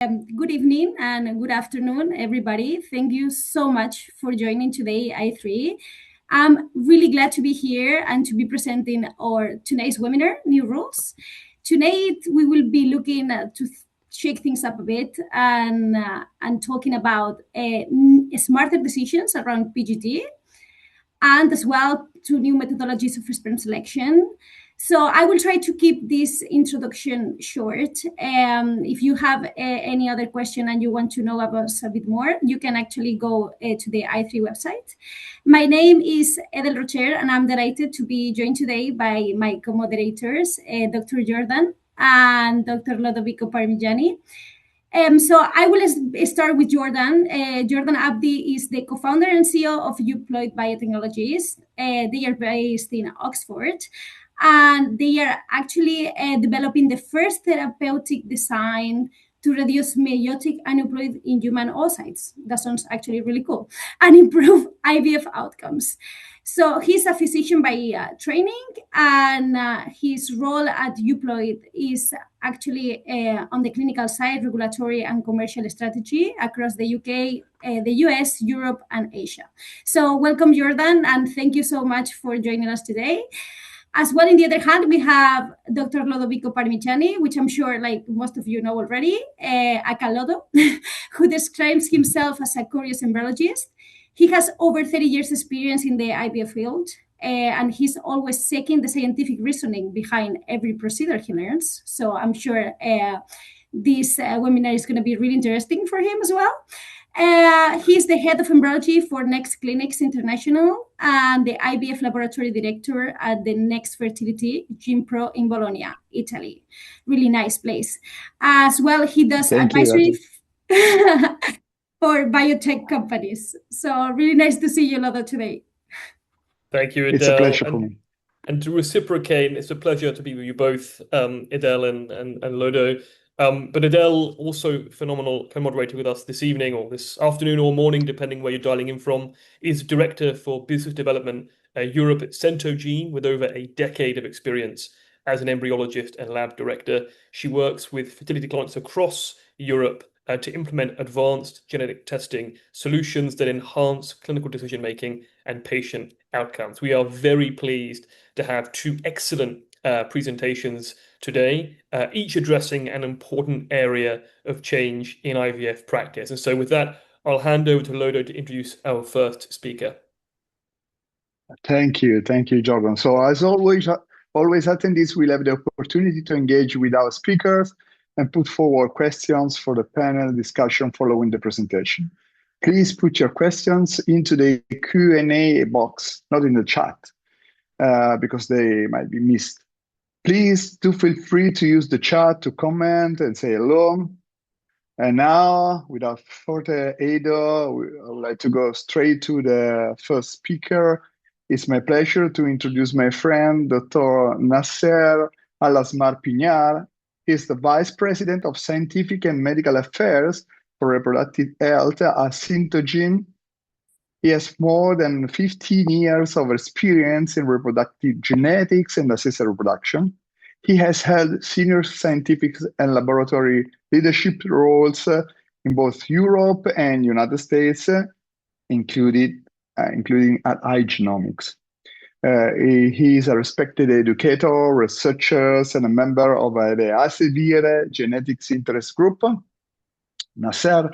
Good evening and good afternoon, everybody. Thank you so much for joining today, I3. I'm really glad to be here and to be presenting our today's webinar, New Rules. Tonight, we will be looking to shake things up a bit and talking about smarter decisions around PGT, and as well to new methodologies of sperm selection. So I will try to keep this introduction short. If you have any other question and you want to know about us a bit more, you can actually go to the I3 website. My name is Edel Rocher, and I'm delighted to be joined today by my co-moderators, Dr. Jordan and Dr. Lodovico Parmigiani. So I will start with Jordan. Jordan Abdi is the co-founder and CEO of Uploid Biotechnologies. They are based in Oxford, and they are actually developing the first therapeutic design to reduce meiotic aneuploid in human oocytes. That sounds actually really cool, and improve IVF outcomes. So he's a physician by training, and his role at Uploid is actually on the clinical side, regulatory and commercial strategy across the UK, the US, Europe, and Asia. So welcome, Jordan, and thank you so much for joining us today. As well, on the other hand, we have Dr. Lodovico Parmigiani, which I'm sure like most of you know already, a Calodo, who describes himself as a curious embryologist. He has over 30 years experience in the IVF field, and he's always seeking the scientific reasoning behind every procedure he learns. So I'm sure this webinar is going to be really interesting for him as well. He's the head of embryology for Next Clinics International and the IVF laboratory director at the Next Fertility Gimpro in Bologna, Italy. Really nice place. As well, he does advisory for biotech companies. So really nice to see you, Lodo, today. Thank you, Edel. It's a pleasure for me. And to reciprocate, it's a pleasure to be with you both, Edel and Lodo. But Edel, also phenomenal co-moderator with us this evening or this afternoon or morning, depending where you're dialing in from, is Director for Business Development Europe at Centogene with over a decade of experience as an embryologist and lab director. She works with fertility clients across Europe to implement advanced genetic testing solutions that enhance clinical decision-making and patient outcomes. We are very pleased to have two excellent presentations today, each addressing an important area of change in IVF practice. And so with that, I'll hand over to Lodo to introduce our first speaker. Thank you, Jordan. So as always attendees will have the opportunity to engage with our speakers and put forward questions for the panel discussion following the presentation. Please put your questions into the Q&A box, not in the chat, because they might be missed. Please do feel free to use the chat to comment and say hello. And now, without further ado, I would like to go straight to the first speaker. It's my pleasure to introduce my friend, Dr. Nasser Al-Asmar-Piñar. He's the Vice President of Scientific and Medical Affairs for Reproductive Health at Centogene. He has more than 15 years of experience in reproductive genetics and assisted reproduction. He has held senior scientific and laboratory leadership roles in both Europe and United States, including at iGenomics. He is a respected educator, researcher, and a member of the Elsevier Genetics Interest Group. Nasser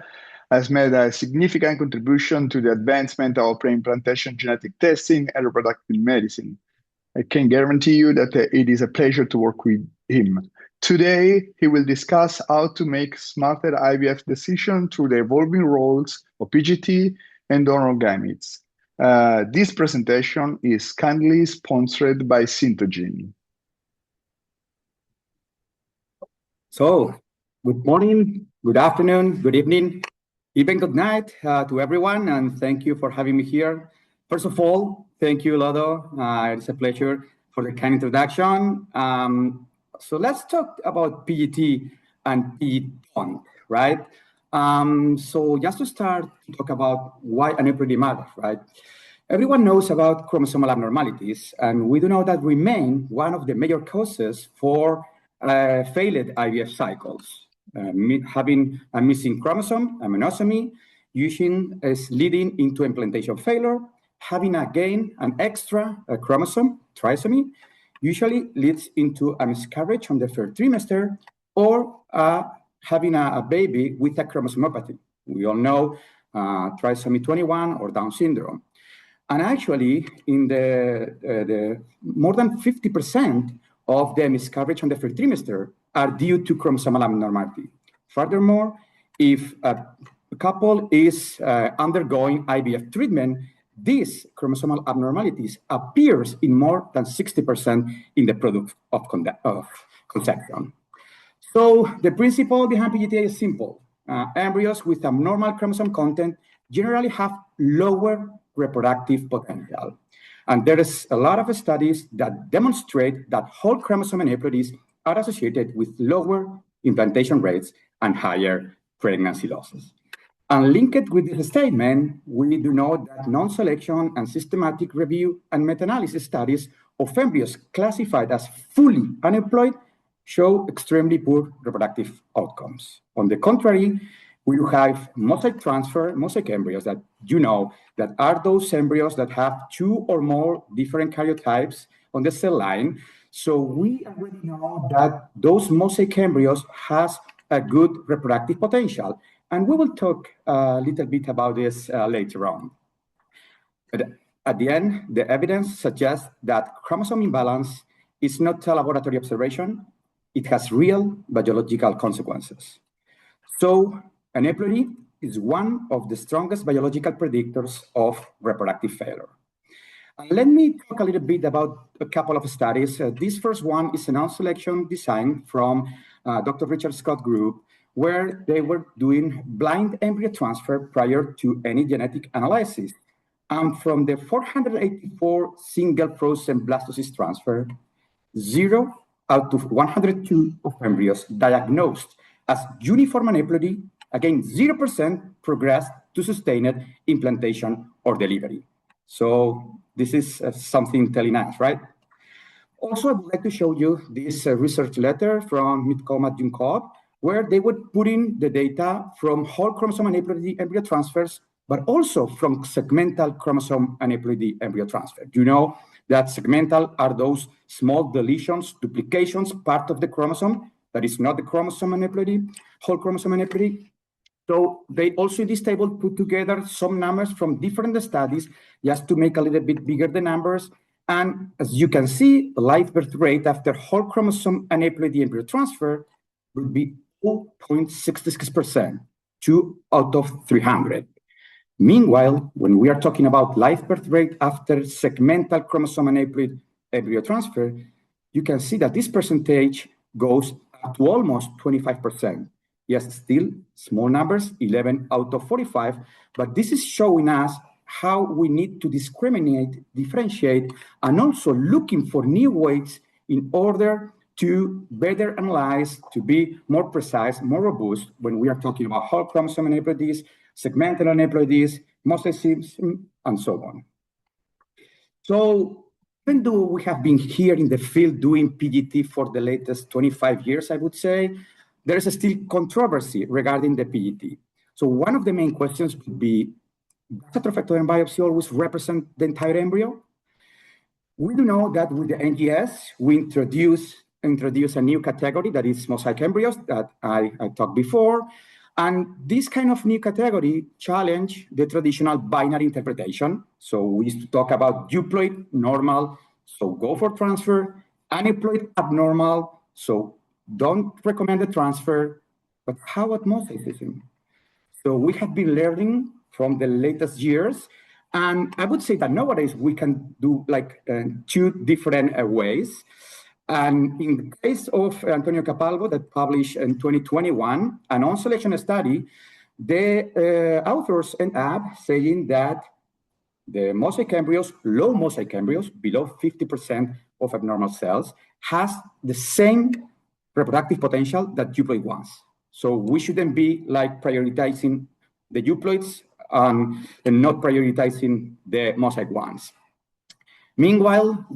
has made a significant contribution to the advancement of pre-implantation genetic testing and reproductive medicine. I can guarantee you that it is a pleasure to work with him. Today, he will discuss how to make smarter IVF decisions through the evolving roles of PGT and donor gametes. This presentation is kindly sponsored by Centogene. So, good morning, good afternoon, good evening, even good night to everyone, and thank you for having me here. First of all, thank you, Lodo. It's a pleasure for the kind introduction. So let's talk about PGT and PGT, right? So just to start to talk about why aneuploidy matters, right? Everyone knows about chromosomal abnormalities, and we do know that remain one of the major causes for failed IVF cycles. having a missing chromosome, a monosomy, usually is leading into implantation failure. Having again an extra chromosome, trisomy, usually leads into a miscarriage on the third trimester, or having a baby with a chromosomopathy. We all know trisomy 21 or Down syndrome. And actually, in the more than 50% of the miscarriage on the third trimester are due to chromosomal abnormality. Furthermore, if a couple is undergoing IVF treatment, these chromosomal abnormalities appears in more than 60% in the product of conception. So the principle behind PGTA is simple. Embryos with abnormal chromosome content generally have lower reproductive potential. And there is a lot of studies that demonstrate that whole chromosome aneuploidies are associated with lower implantation rates and higher pregnancy losses. And linked with this statement, we do know that non-selection and systematic review and meta-analysis studies of embryos classified as fully aneuploid show extremely poor reproductive outcomes. On the contrary, we have mosaic transfer, mosaic embryos that that are those embryos that have 2 or more different karyotypes on the cell line. So we already know that those mosaic embryos has a good reproductive potential. And we will talk a little bit about this later on. But at the end, the evidence suggests that chromosome imbalance is not a laboratory observation. It has real biological consequences. So aneuploidy is one of the strongest biological predictors of reproductive failure. And let me talk a little bit about a couple of studies. This first one is a non-selection design from Dr. Richard Scott group, where they were doing blind embryo transfer prior to any genetic analysis. And from the 484 single frozen blastocyst transfer, 0 out of 102 of embryos diagnosed as uniform aneuploidy, again, 0% progressed to sustained implantation or delivery. So this is something telling us, right? Also, I would like to show you this research letter from Mitkomat Junkov, where they would put in the data from whole chromosome aneuploidy embryo transfers, but also from segmental chromosome aneuploidy embryo transfer. You know that segmental are those small deletions, duplications, part of the chromosome that is not the chromosome aneuploidy, whole chromosome aneuploidy. So they also in this table put together some numbers from different studies just to make a little bit bigger the numbers. And as you can see, the live birth rate after whole chromosome aneuploidy embryo transfer would be 0.66%, 2 out of 300. Meanwhile, when we are talking about live birth rate after segmental chromosome aneuploid embryo transfer, you can see that this percentage goes up to almost 25%. Yes, still small numbers, 11 out of 45, but this is showing us how we need to discriminate, differentiate, and also looking for new ways in order to better analyze, to be more precise, more robust when we are talking about whole chromosome aneuploidies, segmental aneuploidies, mosaicism, and so on. So even though we have been here in the field doing PGT for the latest 25 years, I would say, there is still controversy regarding the PGT. So one of the main questions would be, does a trophectoderm biopsy always represent the entire embryo? We do know that with the NGS, we introduce a new category that is mosaic embryos that I talked before. And this kind of new category challenge the traditional binary interpretation. So we used to talk about euploid, normal, so go for transfer, aneuploid, abnormal, so don't recommend the transfer, but how about mosaicism? So we have been learning from the latest years, and I would say that nowadays we can do like 2 different ways. And in the case of Antonio Capalvo that published in 2021, a non-selection study, the authors end up saying that the mosaic embryos, low mosaic embryos, below 50% of abnormal cells, has the same reproductive potential that euploid ones. So we shouldn't be like prioritizing the euploids and not prioritizing the mosaic ones. Meanwhile,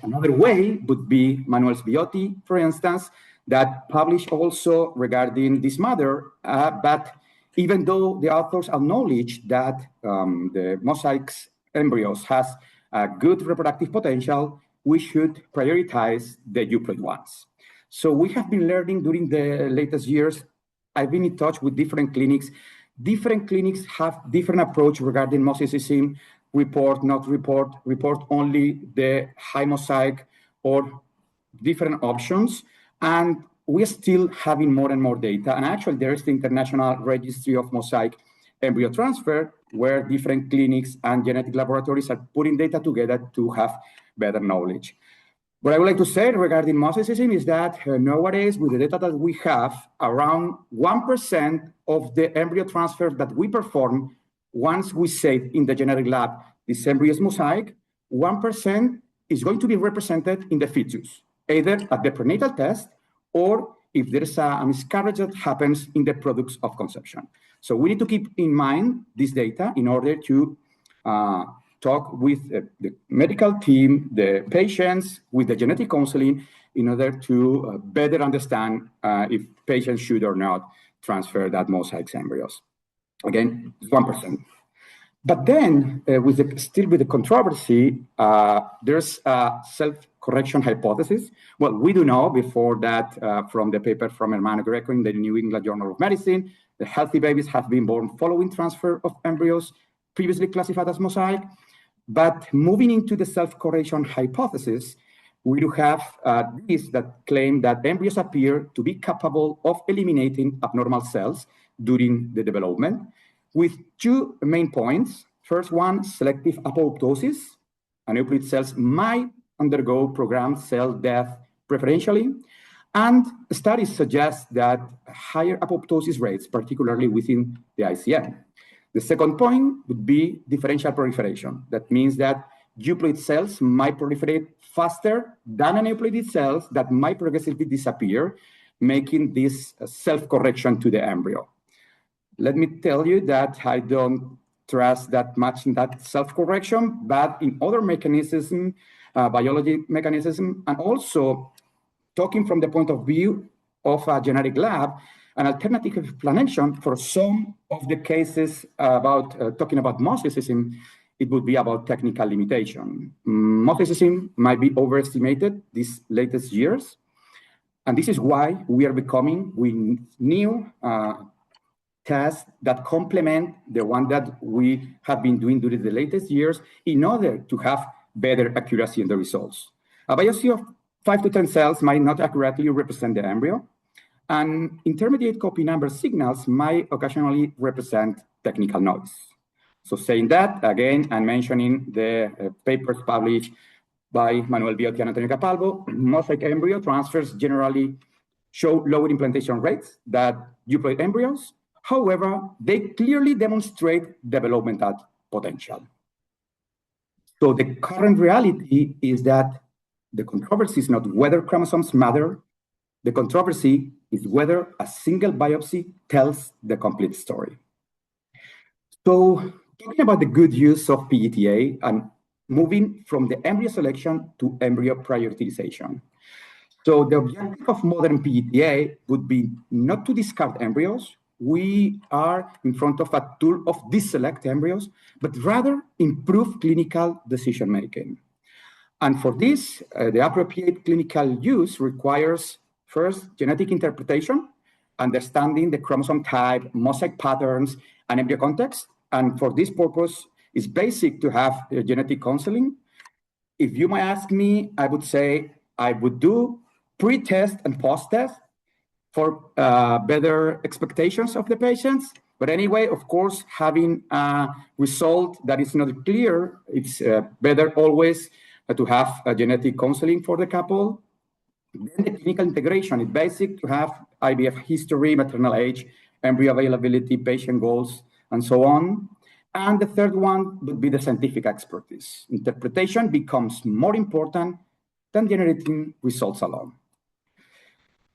another way would be Manuel Sbiotti, for instance, that published also regarding this matter, but even though the authors acknowledge that the mosaics embryos has a good reproductive potential, we should prioritize the euploid ones. So we have been learning during the latest years. I've been in touch with different clinics. Different clinics have different approach regarding mosaicism, report, not report, report only the high mosaic, or different options. And we're still having more and more data. And actually, there is the International Registry of Mosaic Embryo Transfer, where different clinics and genetic laboratories are putting data together to have better knowledge. What I would like to say regarding mosaicism is that nowadays, with the data that we have, around 1% of the embryo transfer that we perform, once we say in the genetic lab, this embryo is mosaic, 1% is going to be represented in the fetus, either at the prenatal test or if there is a miscarriage that happens in the products of conception. So we need to keep in mind this data in order to talk with the medical team, the patients, with the genetic counseling, in order to better understand if patients should or not transfer that mosaic embryos. Again, 1%. But then, still with the controversy, there's a self-correction hypothesis. Well, we do know before that from the paper from Hermano Greco in the New England Journal of Medicine, the healthy babies have been born following transfer of embryos previously classified as mosaic. But moving into the self-correction hypothesis, we do have these that claim that embryos appear to be capable of eliminating abnormal cells during the development, with two main points. First one, selective apoptosis. Aneuploid cells might undergo programmed cell death preferentially. And studies suggest that higher apoptosis rates, particularly within the ICM. The second point would be differential proliferation. That means that euploid cells might proliferate faster than aneuploided cells that might progressively disappear, making this self-correction to the embryo. Let me tell you that I don't trust that much in that self-correction, but in other mechanisms, biology mechanism, and also talking from the point of view of a genetic lab, an alternative explanation for some of the cases about talking about mosaicism, it would be about technical limitation. Mosaicism might be overestimated these latest years, and this is why we are becoming with new tests that complement the one that we have been doing during the latest years in order to have better accuracy in the results. A biopsy of 5 to 10 cells might not accurately represent the embryo, and intermediate copy number signals might occasionally represent technical noise. So saying that, again, I'm mentioning the papers published by Manuel Biotti and Antonio Capalvo, mosaic embryo transfers generally show lower implantation rates than euploid embryos. However, they clearly demonstrate developmental potential. So the current reality is that the controversy is not whether chromosomes matter. The controversy is whether a single biopsy tells the complete story. So talking about the good use of PGTA and moving from the embryo selection to embryo prioritization. So the objective of modern PGTA would be not to discard embryos. We are in front of a tool of deselect embryos, but rather improve clinical decision-making. And for this, the appropriate clinical use requires first genetic interpretation, understanding the chromosome type, mosaic patterns, and embryo context. And for this purpose, it's basic to have genetic counseling. If you might ask me, I would say I would do pre-test and post-test for better expectations of the patients. But anyway, of course, having a result that is not clear, it's better always to have a genetic counseling for the couple. Then the clinical integration is basic to have IVF history, maternal age, embryo availability, patient goals, and so on. And the third one would be the scientific expertise. Interpretation becomes more important than generating results alone.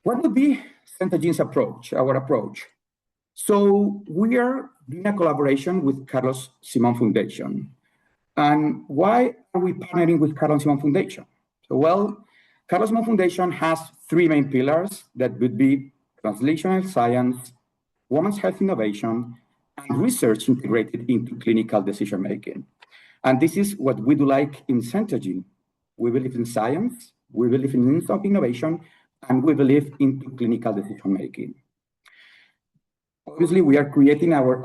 What would be Centagene's approach, our approach? So we are doing a collaboration with Carlos Simon Foundation. And why are we partnering with Carlos Simon Foundation? So, well, Carlos Mon Foundation has three main pillars that would be translational science, women's health innovation, and research integrated into clinical decision-making. And this is what we do like in Centogene. We believe in science, we believe in innovation, and we believe in clinical decision-making. Obviously, we are creating our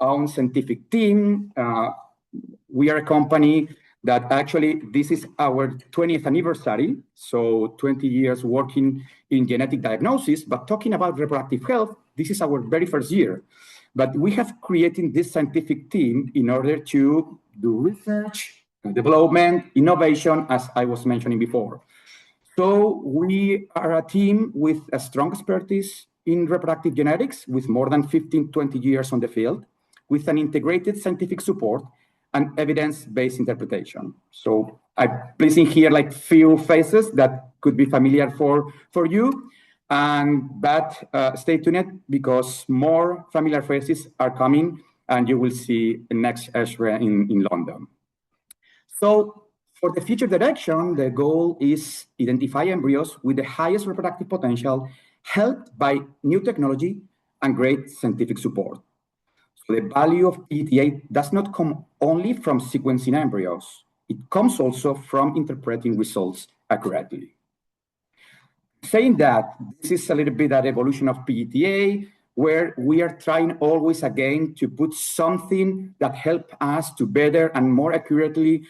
own scientific team. We are a company that actually, this is our 20th anniversary, so 20 years working in genetic diagnosis, but talking about reproductive health, this is our very first year. But we have created this scientific team in order to do research, development, innovation, as I was mentioning before. So we are a team with a strong expertise in reproductive genetics, with more than 15, 20 years on the field, with an integrated scientific support and evidence-based interpretation. So I'm placing here like few faces that could be familiar for you, but stay tuned because more familiar faces are coming, and you will see next ESHRE in London. So for the future direction, the goal is identify embryos with the highest reproductive potential, helped by new technology and great scientific support. So the value of PGT-A does not come only from sequencing embryos. It comes also from interpreting results accurately. Saying that, this is a little bit that evolution of PGT-A, where we are trying always again to put something that help us to better and more accurately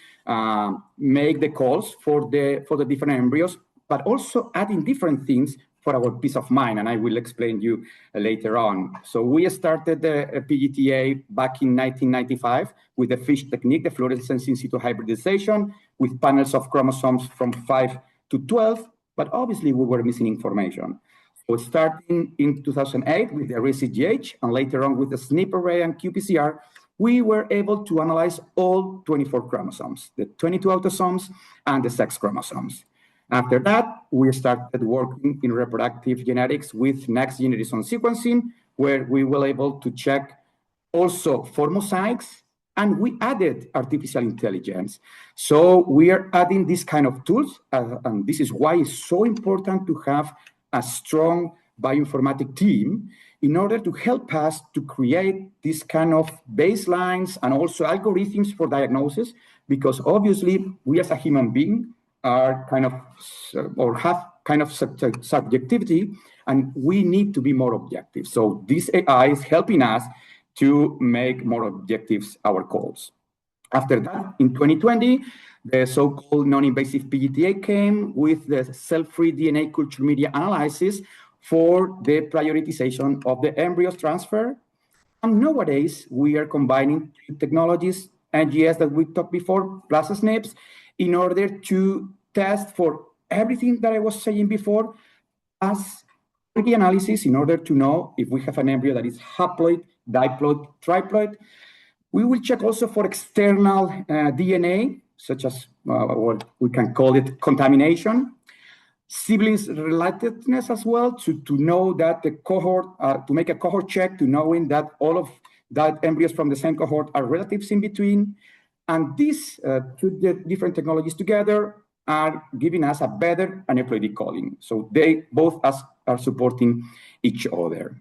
make the calls for the different embryos, but also adding different things for our peace of mind, and I will explain you later on. So we started the PGT-A back in 1995 with the FISH technique, the fluorescence in situ hybridization, with panels of chromosomes from 5 to 12, but obviously we were missing information. So starting in 2008 with the RCGH, and later on with the SNP array and qPCR, we were able to analyze all 24 chromosomes, the 22 autosomes and the sex chromosomes. After that, we started working in reproductive genetics with next generation sequencing, where we were able to check also for mosaics, and we added artificial intelligence. So we are adding this kind of tools, and this is why it's so important to have a strong bioinformatic team in order to help us to create this kind of baselines and also algorithms for diagnosis, because obviously we as a human being are kind of, or have kind of subjectivity, and we need to be more objective. So this AI is helping us to make more objectives our calls. After that, in 2020, the so-called non-invasive PGT-A came with the cell-free DNA culture media analysis for the prioritization of the embryos transfer. And nowadays, we are combining technologies, NGS that we talked before, plus SNPs, in order to test for everything that I was saying before, as the analysis in order to know if we have an embryo that is haploid, diploid, triploid. We will check also for external DNA, such as what we can call it contamination, siblings relatedness as well, to know that the cohort, to make a cohort check, to knowing that all of that embryos from the same cohort are relatives in between. And these two different technologies together are giving us a better aneuploidy calling. So they both are supporting each other.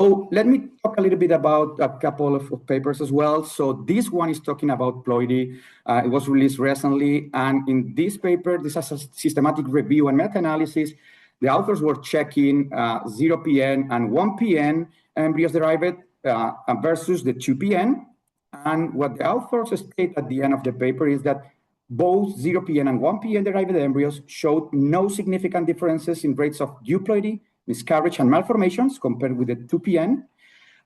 So let me talk a little bit about a couple of papers as well. So this one is talking about ploidy. It was released recently. And in this paper, this is a systematic review and meta-analysis. The authors were checking 0PN and 1PN embryos derived versus the 2PN. And what the authors state at the end of the paper is that both 0PN and 1PN derived embryos showed no significant differences in rates of euploidy, miscarriage, and malformations compared with the 2PN,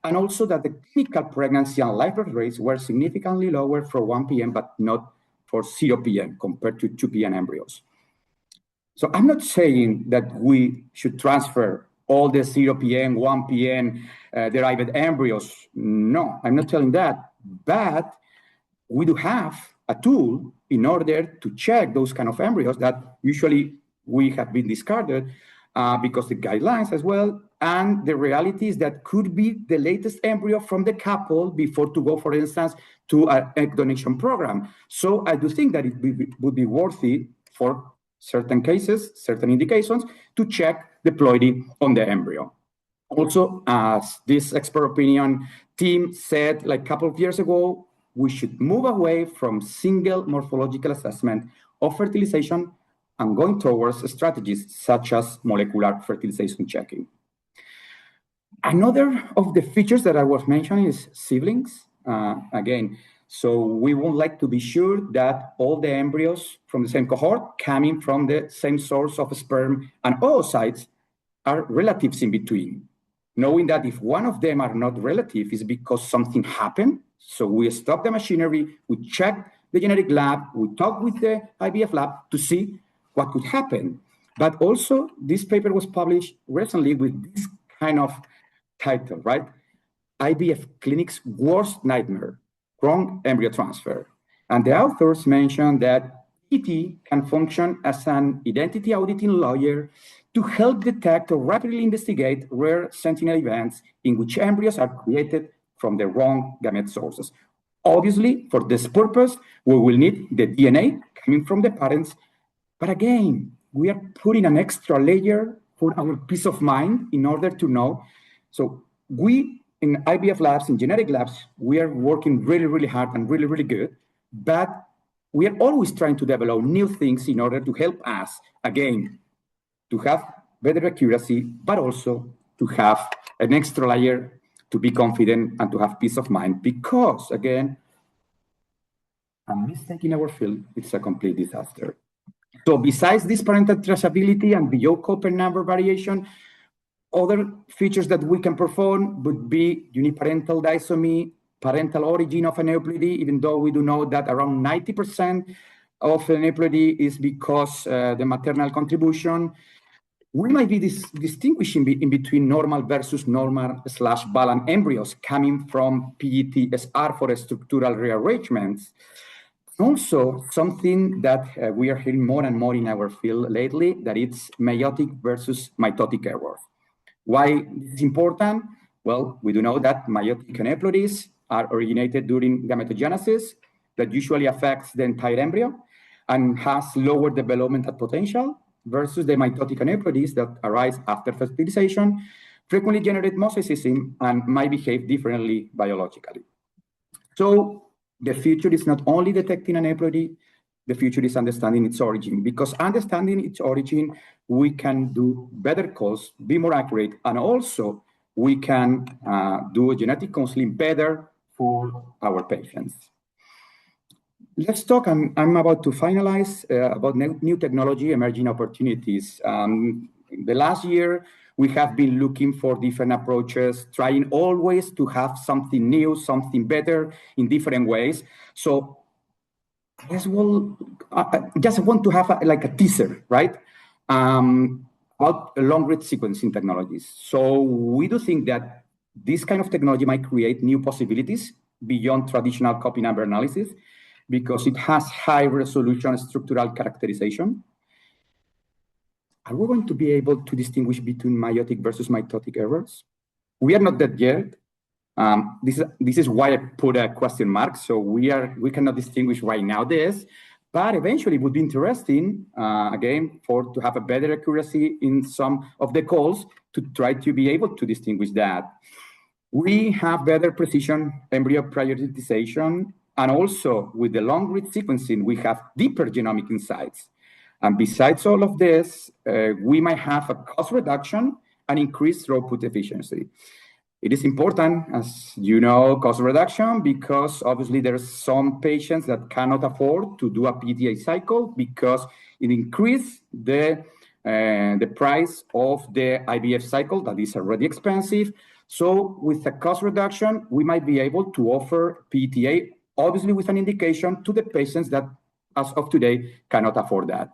and also that the clinical pregnancy and live birth rates were significantly lower for 1PN, but not for 0PN compared to 2PN embryos. So I'm not saying that we should transfer all the 0PN, 1PN derived embryos. No, I'm not telling that, but we do have a tool in order to check those kind of embryos that usually we have been discarded because the guidelines as well, and the reality is that could be the latest embryo from the couple before to go, for instance, to an egg donation program. So I do think that it would be worthy for certain cases, certain indications, to check the ploidy on the embryo. Also, as this expert opinion team said like a couple of years ago, we should move away from single morphological assessment of fertilization and going towards strategies such as molecular fertilization checking. Another of the features that I was mentioning is siblings. Again, so we would like to be sure that all the embryos from the same cohort coming from the same source of sperm and oocytes are relatives in between. Knowing that if one of them are not relative is because something happened. So we stop the machinery, we check the genetic lab, we talk with the IVF lab to see what could happen. But also this paper was published recently with this kind of title, right? IVF clinic's worst nightmare, wrong embryo transfer. And the authors mentioned that ET can function as an identity auditing lawyer to help detect or rapidly investigate rare sentinel events in which embryos are created from the wrong gamete sources. Obviously, for this purpose, we will need the DNA coming from the parents. But again, we are putting an extra layer for our peace of mind in order to know. So we in IVF labs, in genetic labs, we are working really, really hard and really, really good. But we are always trying to develop new things in order to help us, again, to have better accuracy, but also to have an extra layer to be confident and to have peace of mind. Because, again, a mistake in our field, it's a complete disaster. So besides this parental traceability and Biot-Koper number variation, other features that we can perform would be uniparental disomy, parental origin of aneuploidy, even though we do know that around 90% of aneuploidy is because the maternal contribution. We might be distinguishing in between normal versus normal/balance embryos coming from PET-SR for structural rearrangements. Also, something that we are hearing more and more in our field lately, that it's meiotic versus mitotic error. Why this is important? Well, we do know that meiotic aneuploidies are originated during gametogenesis that usually affects the entire embryo and has lower developmental potential versus the mitotic aneuploidies that arise after fertilization, frequently generate mosaicism and might behave differently biologically. So the future is not only detecting aneuploidy, the future is understanding its origin, because understanding its origin, we can do better calls, be more accurate, and also we can do genetic counseling better for our patients. Let's talk, I'm about to finalize about new technology, emerging opportunities. The last year, we have been looking for different approaches, trying always to have something new, something better in different ways. So I guess I just want to have like a teaser, right? About long-read sequencing technologies. So we do think that this kind of technology might create new possibilities beyond traditional copy number analysis, because it has high resolution structural characterization. Are we going to be able to distinguish between meiotic versus mitotic errors? We are not that yet. This is why I put a question mark. So we cannot distinguish right now this, but eventually it would be interesting, again, to have a better accuracy in some of the calls to try to be able to distinguish that. We have better precision embryo prioritization, and also with the long read sequencing, we have deeper genomic insights. And besides all of this, we might have a cost reduction and increased throughput efficiency. It is important, as you know, cost reduction, because obviously there's some patients that cannot afford to do a PTA cycle because it increases the price of the IVF cycle that is already expensive. So with a cost reduction, we might be able to offer PTA, obviously with an indication to the patients that, as of today, cannot afford that.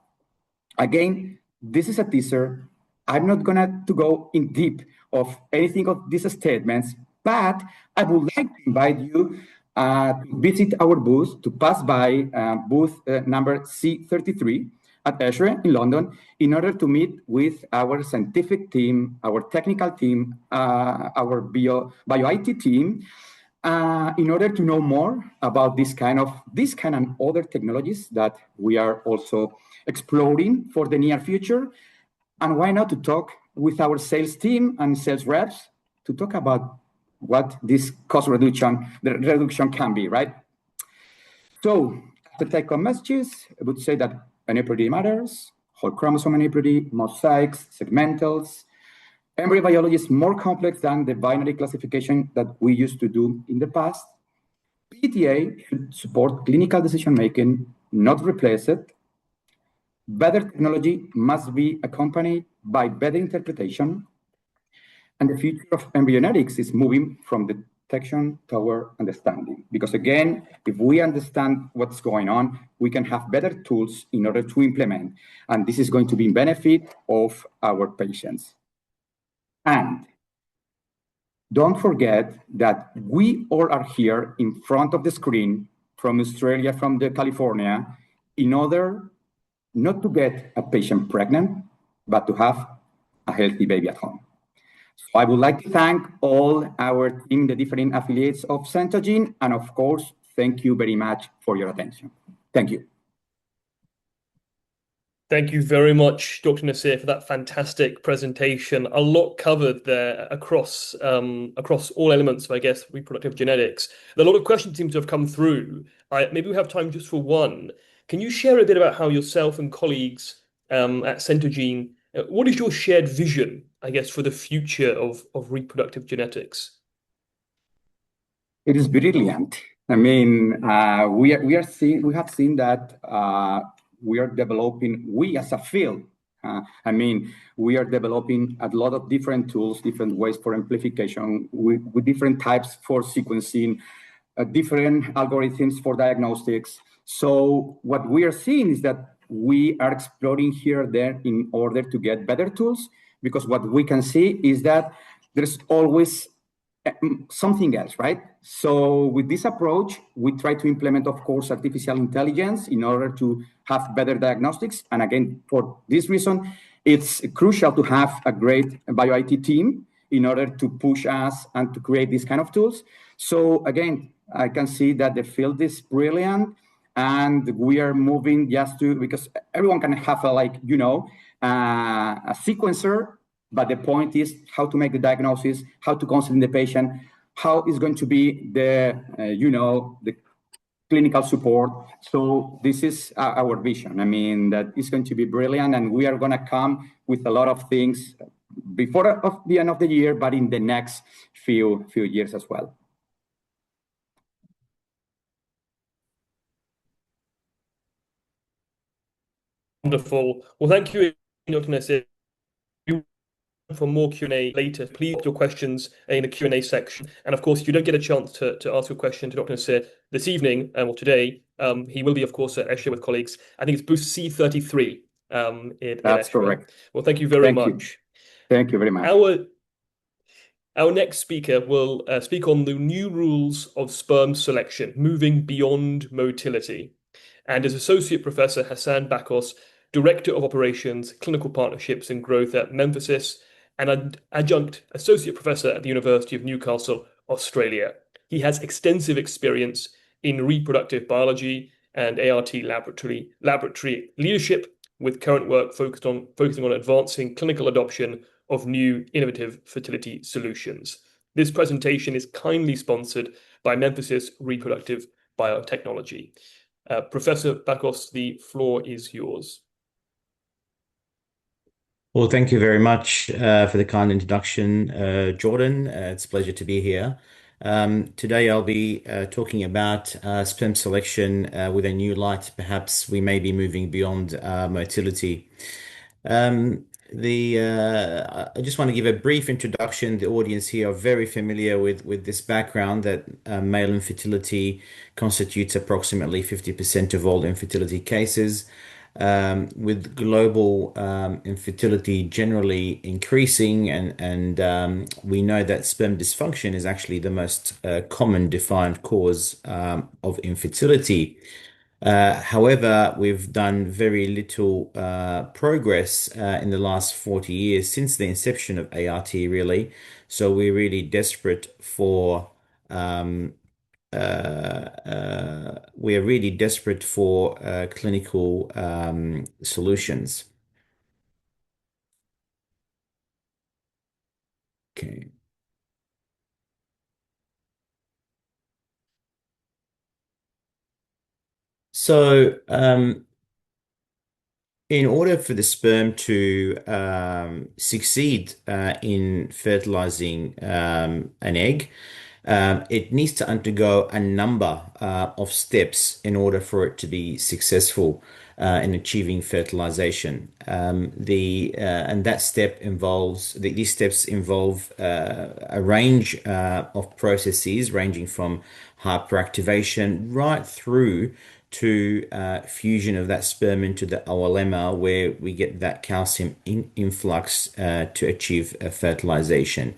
Again, this is a teaser. I'm not going to go in deep of anything of these statements, but I would like to invite you to visit our booth, to pass by booth number C33 at Esher in London, in order to meet with our scientific team, our technical team, our bio-IT team, In order to know more about this kind and other technologies that we are also exploring for the near future, and why not to talk with our sales team and sales reps to talk about what this cost reduction, the reduction can be, right? So the take-home messages, I would say that aneuploidy matters, whole chromosome aneuploidy, mosaics, segmentals. Embryo biology is more complex than the binary classification that we used to do in the past. PTA should support clinical decision-making, not replace it. Better technology must be accompanied by better interpretation. And the future of embryonetics is moving from detection toward understanding. Because again, if we understand what's going on, we can have better tools in order to implement. And this is going to be in benefit of our patients. And don't forget that we all are here in front of the screen from Australia, from California, in order not to get a patient pregnant, but to have a healthy baby at home. So I would like to thank all our team, the different affiliates of Centogene, and of course, thank you very much for your attention. Thank you. Thank you very much, Dr. Nasir, for that fantastic presentation. A lot covered there across all elements of, I guess, reproductive genetics. A lot of questions seem to have come through. Maybe we have time just for one. Can you share a bit about how yourself and colleagues at Centogene, what is your shared vision, I guess, for the future of reproductive genetics? It is brilliant. I mean, we have seen that we are developing, we as a field, we are developing a lot of different tools, different ways for amplification, with different types for sequencing, different algorithms for diagnostics. So what we are seeing is that we are exploring here there in order to get better tools, because what we can see is that there's always something else, right? So with this approach, we try to implement, of course, artificial intelligence in order to have better diagnostics. And again, for this reason, it's crucial to have a great bio IT team in order to push us and to create these kind of tools. So again, I can see that the field is brilliant, and we are moving just to, because everyone can have a sequencer, but the point is how to make the diagnosis, how to consult the patient, how is going to be the clinical support. So this is our vision. I mean, that is going to be brilliant, and we are going to come with a lot of things before the end of the year, but in the next few years as well. Wonderful. Well, thank you, Dr. Nasir. For more Q&A later, please put your questions in the Q&A section. And of course, if you don't get a chance to ask your question to Dr. Nasir this evening or today, he will be, of course, at Escher with colleagues. I think it's booth C33. That's correct. Well, thank you very much. Thank you very much. Our next speaker will speak on the new rules of sperm selection, moving beyond motility. And as Associate Professor Hassan Bakos, Director of Operations, Clinical Partnerships and Growth at Memphis, and an Adjunct Associate Professor at the University of Newcastle, Australia. He has extensive experience in reproductive biology and ART laboratory leadership, with current work focusing on advancing clinical adoption of new innovative fertility solutions. This presentation is kindly sponsored by Memphis Reproductive Biotechnology. Professor Bakos, the floor is yours. Well, thank you very much for the kind introduction, Jordan. It's a pleasure to be here. Today I'll be talking about sperm selection with a new light. Perhaps we may be moving beyond motility. I just want to give a brief introduction. The audience here are very familiar with this background, that male infertility constitutes approximately 50% of all infertility cases. With global infertility generally increasing, and we know that sperm dysfunction is actually the most common defined cause of infertility. However, we've done very little progress in the last 40 years since the inception of ART, really. So we're really desperate for we are really desperate for clinical solutions. Okay. So, in order for the sperm to succeed in fertilizing an egg, it needs to undergo a number of steps in order for it to be successful in achieving fertilization. And that step involves these steps involve a range of processes ranging from hyperactivation right through to fusion of that sperm into the OLMR, where we get that calcium influx to achieve fertilization.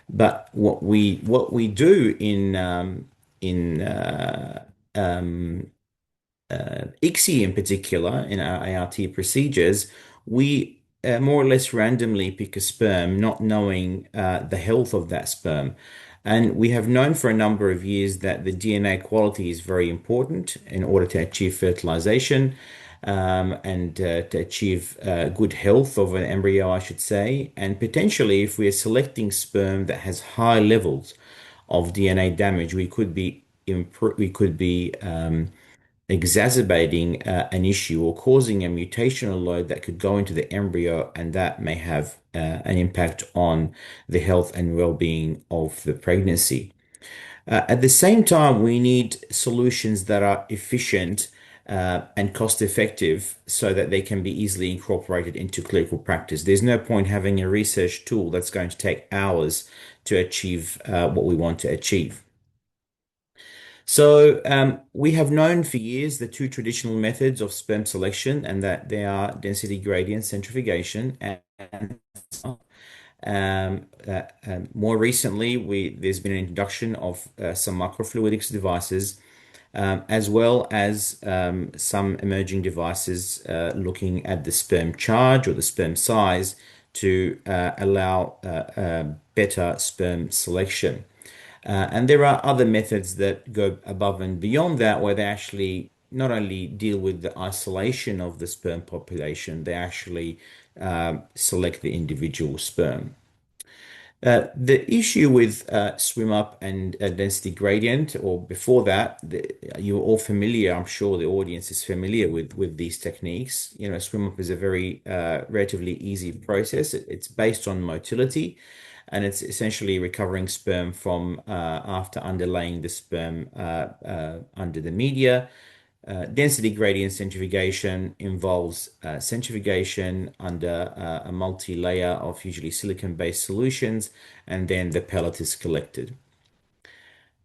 But what we do in ICSI in particular, in our ART procedures, we more or less randomly pick a sperm, not knowing the health of that sperm. And we have known for a number of years that the DNA quality is very important in order to achieve fertilization and to achieve good health of an embryo, I should say. And potentially, if we are selecting sperm that has high levels of DNA damage, we could be exacerbating an issue or causing a mutational load that could go into the embryo, and that may have an impact on the health and well-being of the pregnancy. At the same time, we need solutions that are efficient and cost effective so that they can be easily incorporated into clinical practice. There's no point having a research tool that's going to take hours to achieve what we want to achieve. So we have known for years the two traditional methods of sperm selection, and that they are density gradient centrifugation and more recently, there's been an introduction of some microfluidics devices, as well as some emerging devices looking at the sperm charge or the sperm size to allow better sperm selection. And there are other methods that go above and beyond that, where they actually not only deal with the isolation of the sperm population, they actually select the individual sperm. The issue with swim up and density gradient, or before that, you're all familiar, I'm sure the audience is familiar with these techniques. You know, swim up is a very relatively easy process. It's based on motility, and it's essentially recovering sperm from after underlaying the sperm under the media. Density gradient centrifugation involves centrifugation under a multi-layer of usually silicon-based solutions, and then the pellet is collected.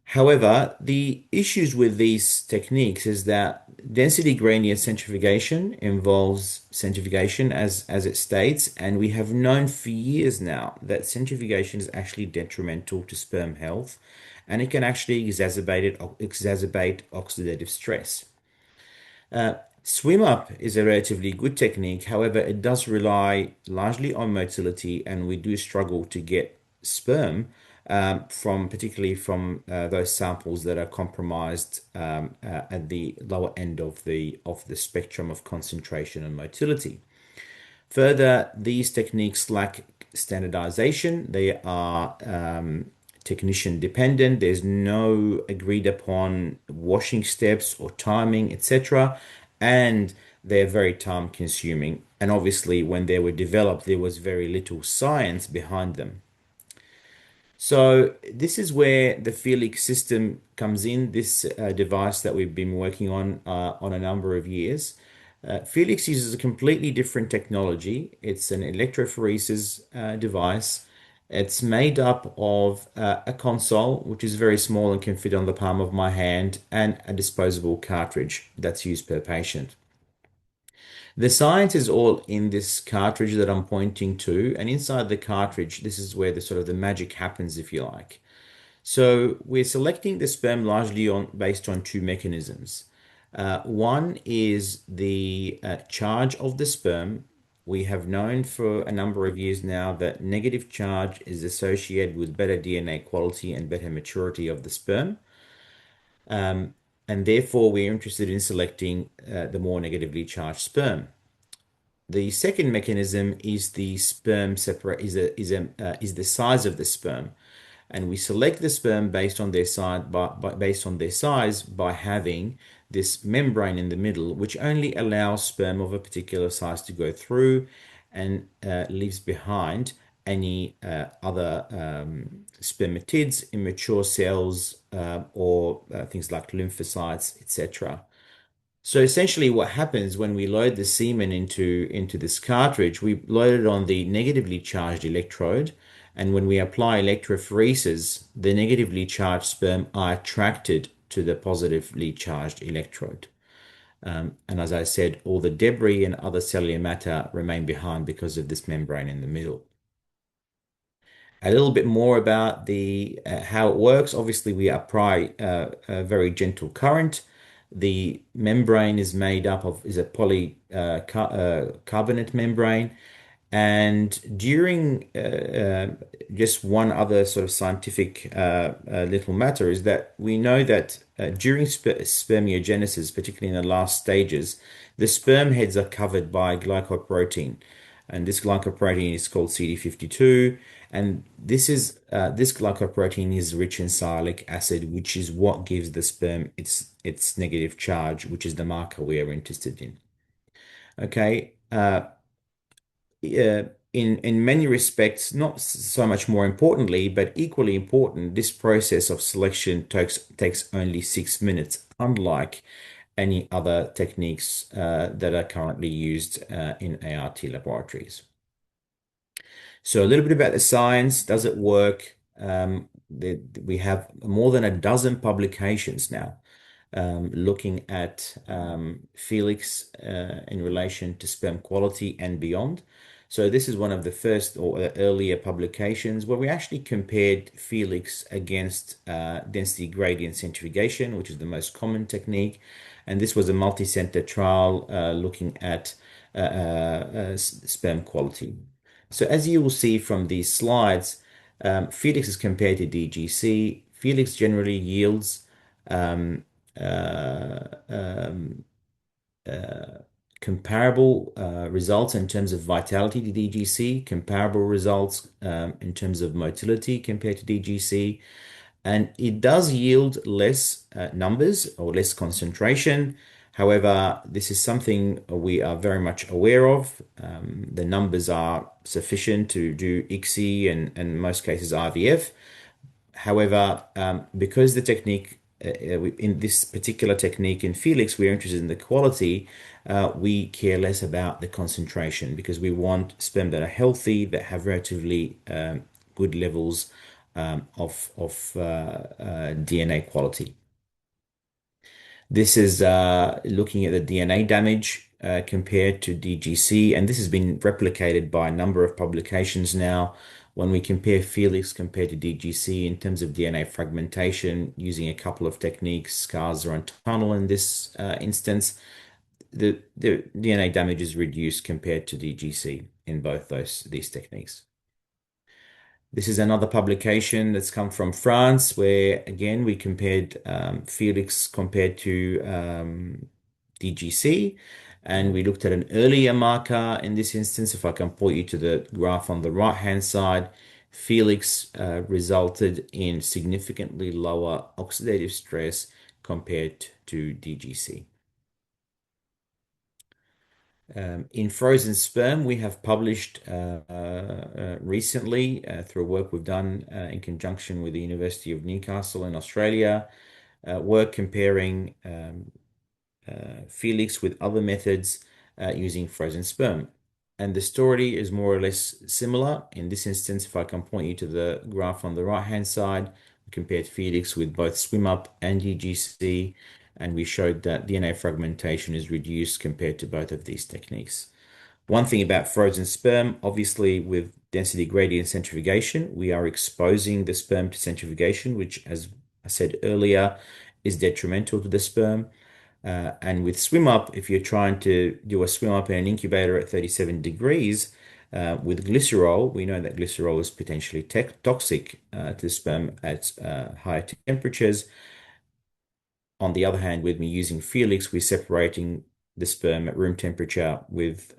However, the issues with these techniques is that density gradient centrifugation involves centrifugation as it states, and we have known for years now that centrifugation is actually detrimental to sperm health, and it can actually exacerbate oxidative stress. Swim up is a relatively good technique. However, it does rely largely on motility, and we do struggle to get sperm particularly from those samples that are compromised at the lower end of the spectrum of concentration and motility. Further, these techniques lack standardization. They are technician dependent. There's no agreed upon washing steps or timing, etc. And they're very time consuming. And obviously, when they were developed, there was very little science behind them. So this is where the Felix system comes in, this device that we've been working on a number of years. Felix uses a completely different technology. It's an electrophoresis device. It's made up of a console, which is very small and can fit on the palm of my hand, and a disposable cartridge that's used per patient. The science is all in this cartridge that I'm pointing to, and inside the cartridge, this is where the sort of the magic happens, if you like. So we're selecting the sperm largely based on two mechanisms. One is the charge of the sperm, we have known for a number of years now that negative charge is associated with better DNA quality and better maturity of the sperm. And therefore, we're interested in selecting the more negatively charged sperm. The second mechanism is the sperm separate is the size of the sperm, and we select the sperm based on their size based on their size by having this membrane in the middle, which only allows sperm of a particular size to go through and leaves behind any other spermatids, immature cells, or things like lymphocytes, etc. So essentially what happens when we load the semen into this cartridge, we load it on the negatively charged electrode, and when we apply electrophoresis, the negatively charged sperm are attracted to the positively charged electrode. And as I said, all the debris and other cellular matter remain behind because of this membrane in the middle. A little bit more about the how it works. Obviously, we apply a very gentle current. The membrane is made up of is a polycarbonate membrane, and during just one other sort of scientific little matter is that we know that during spermiogenesis, particularly in the last stages, the sperm heads are covered by glycoprotein, and this glycoprotein is called CD52. And this glycoprotein is rich in sialic acid, which is what gives the sperm its negative charge, which is the marker we are interested in. Okay. In many respects, not so much more importantly, but equally important, this process of selection takes only 6 minutes, unlike any other techniques that are currently used in ART laboratories. So a little bit about the science. Does it work? We have more than a dozen publications now looking at Felix in relation to sperm quality and beyond. So this is one of the first or earlier publications where we actually compared Felix against density gradient centrifugation, which is the most common technique. And this was a multi-center trial looking at sperm quality. So as you will see from these slides, Felix is compared to DGC. Felix generally yields um, uh, um, comparable results in terms of vitality to DGC, comparable results in terms of motility compared to DGC, and it does yield less numbers or less concentration. However, this is something we are very much aware of. The numbers are sufficient to do ICSI and in most cases IVF. However, because the technique in this particular technique in Felix, we're interested in the quality. We care less about the concentration because we want sperm that are healthy, that have relatively good levels of DNA quality. This is looking at the DNA damage compared to DGC, and this has been replicated by a number of publications now. When we compare Felix compared to DGC in terms of DNA fragmentation using a couple of techniques, scars or tunnel in this instance, the DNA damage is reduced compared to DGC in both these techniques. This is another publication that's come from France, where again we compared Felix compared to DGC, and we looked at an earlier marker in this instance. If I can point you to the graph on the right-hand side, Felix resulted in significantly lower oxidative stress compared to DGC. In frozen sperm, we have published recently through work we've done in conjunction with the University of Newcastle in Australia, work comparing Felix with other methods using frozen sperm. And the story is more or less similar. In this instance, if I can point you to the graph on the right-hand side, we compared Felix with both swim up and DGC, and we showed that DNA fragmentation is reduced compared to both of these techniques. One thing about frozen sperm, obviously with density gradient centrifugation, we are exposing the sperm to centrifugation, which, as I said earlier, is detrimental to the sperm. And with swim up, if you're trying to do a swim up in an incubator at 37 degrees, with glycerol, we know that glycerol is potentially toxic to sperm at higher temperatures. On the other hand, with me using Felix, we're separating the sperm at room temperature with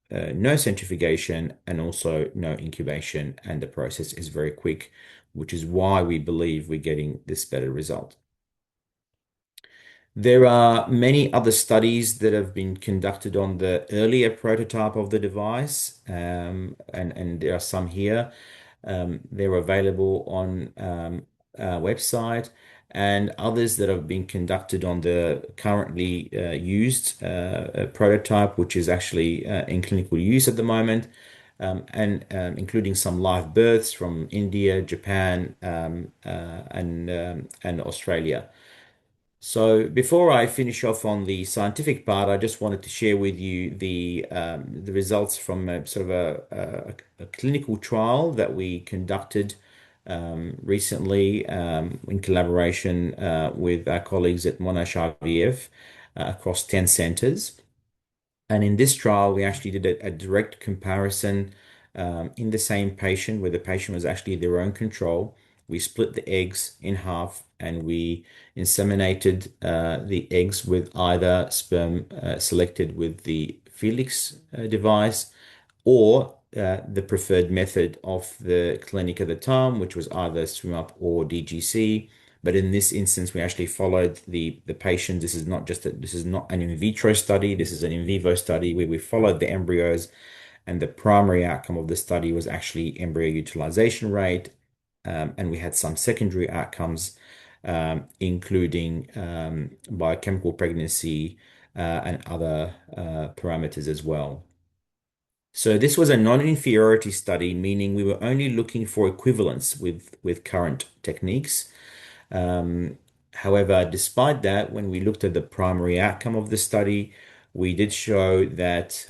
no centrifugation and also no incubation, and the process is very quick, which is why we believe we're getting this better result. There are many other studies that have been conducted on the earlier prototype of the device, and there are some here. They're available on our website, and others that have been conducted on the currently used prototype, which is actually in clinical use at the moment, and including some live births from India, Japan, and Australia. So before I finish off on the scientific part, I just wanted to share with you the results from a sort of a clinical trial that we conducted recently in collaboration with our colleagues at Monash IVF across 10 centers. And in this trial, we actually did a direct comparison in the same patient where the patient was actually their own control. We split the eggs in half and we inseminated the eggs with either sperm selected with the Felix device or the preferred method of the clinic at the time, which was either swim up or DGC. But in this instance, we actually followed the patient. This is not an in vitro study. This is an in vivo study where we followed the embryos, and the primary outcome of the study was actually embryo utilization rate. And we had some secondary outcomes, including biochemical pregnancy and other parameters as well. So this was a non-inferiority study, meaning we were only looking for equivalence with current techniques. However, despite that, when we looked at the primary outcome of the study, we did show that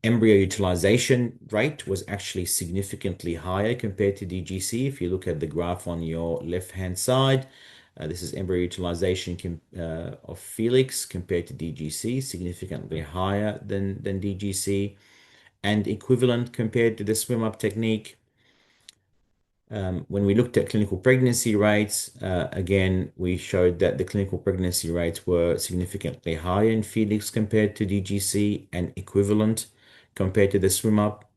embryo utilization rate was actually significantly higher compared to DGC. If you look at the graph on your left-hand side, this is embryo utilization of Felix compared to DGC, significantly higher than DGC, and equivalent compared to the swim-up technique. When we looked at clinical pregnancy rates, again, we showed that the clinical pregnancy rates were significantly higher in Felix compared to DGC and equivalent compared to the swim up.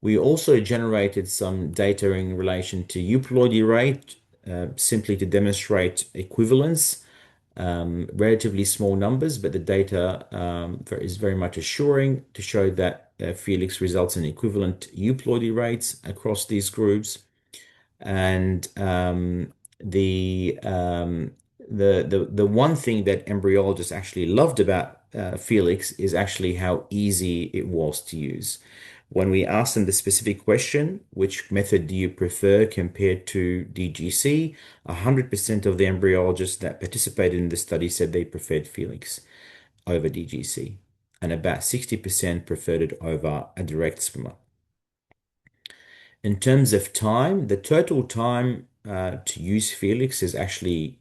We also generated some data in relation to euploidy rate, simply to demonstrate equivalence. Relatively small numbers, but the data is very much assuring to show that Felix results in equivalent euploidy rates across these groups. And the one thing that embryologists actually loved about Felix is actually how easy it was to use. When we asked them the specific question, which method do you prefer compared to DGC, 100% of the embryologists that participated in the study said they preferred Felix over DGC, and about 60% preferred it over a direct swimmer. In terms of time, the total time to use Felix is actually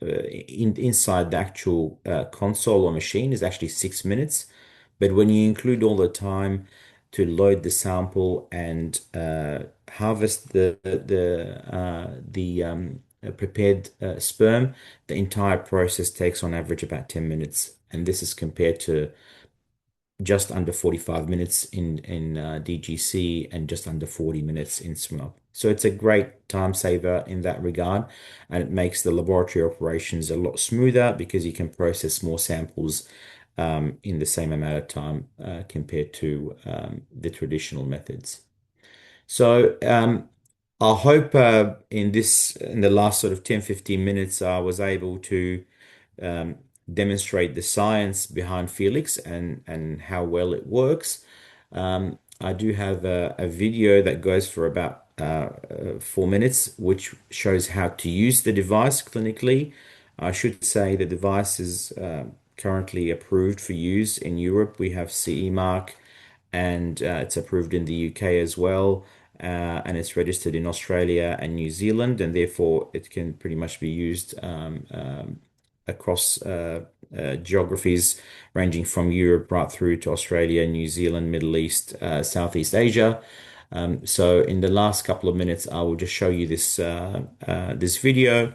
inside the actual console or machine is actually 6 minutes. But when you include all the time to load the sample and harvest the prepared sperm, the entire process takes on average about 10 minutes. And this is compared to just under 45 minutes in DGC and just under 40 minutes in swim. So it's a great time saver in that regard, and it makes the laboratory operations a lot smoother because you can process more samples in the same amount of time compared to the traditional methods. So I hope in the last sort of 10-15 minutes I was able to demonstrate the science behind Felix and how well it works. I do have a video that goes for about 4 minutes, which shows how to use the device clinically. I should say the device is currently approved for use in Europe. We have CE mark, and it's approved in the UK as well. and it's registered in Australia and New Zealand, and therefore it can pretty much be used across geographies ranging from Europe right through to Australia, New Zealand, Middle East, Southeast Asia. So in the last couple of minutes, I will just show you this video,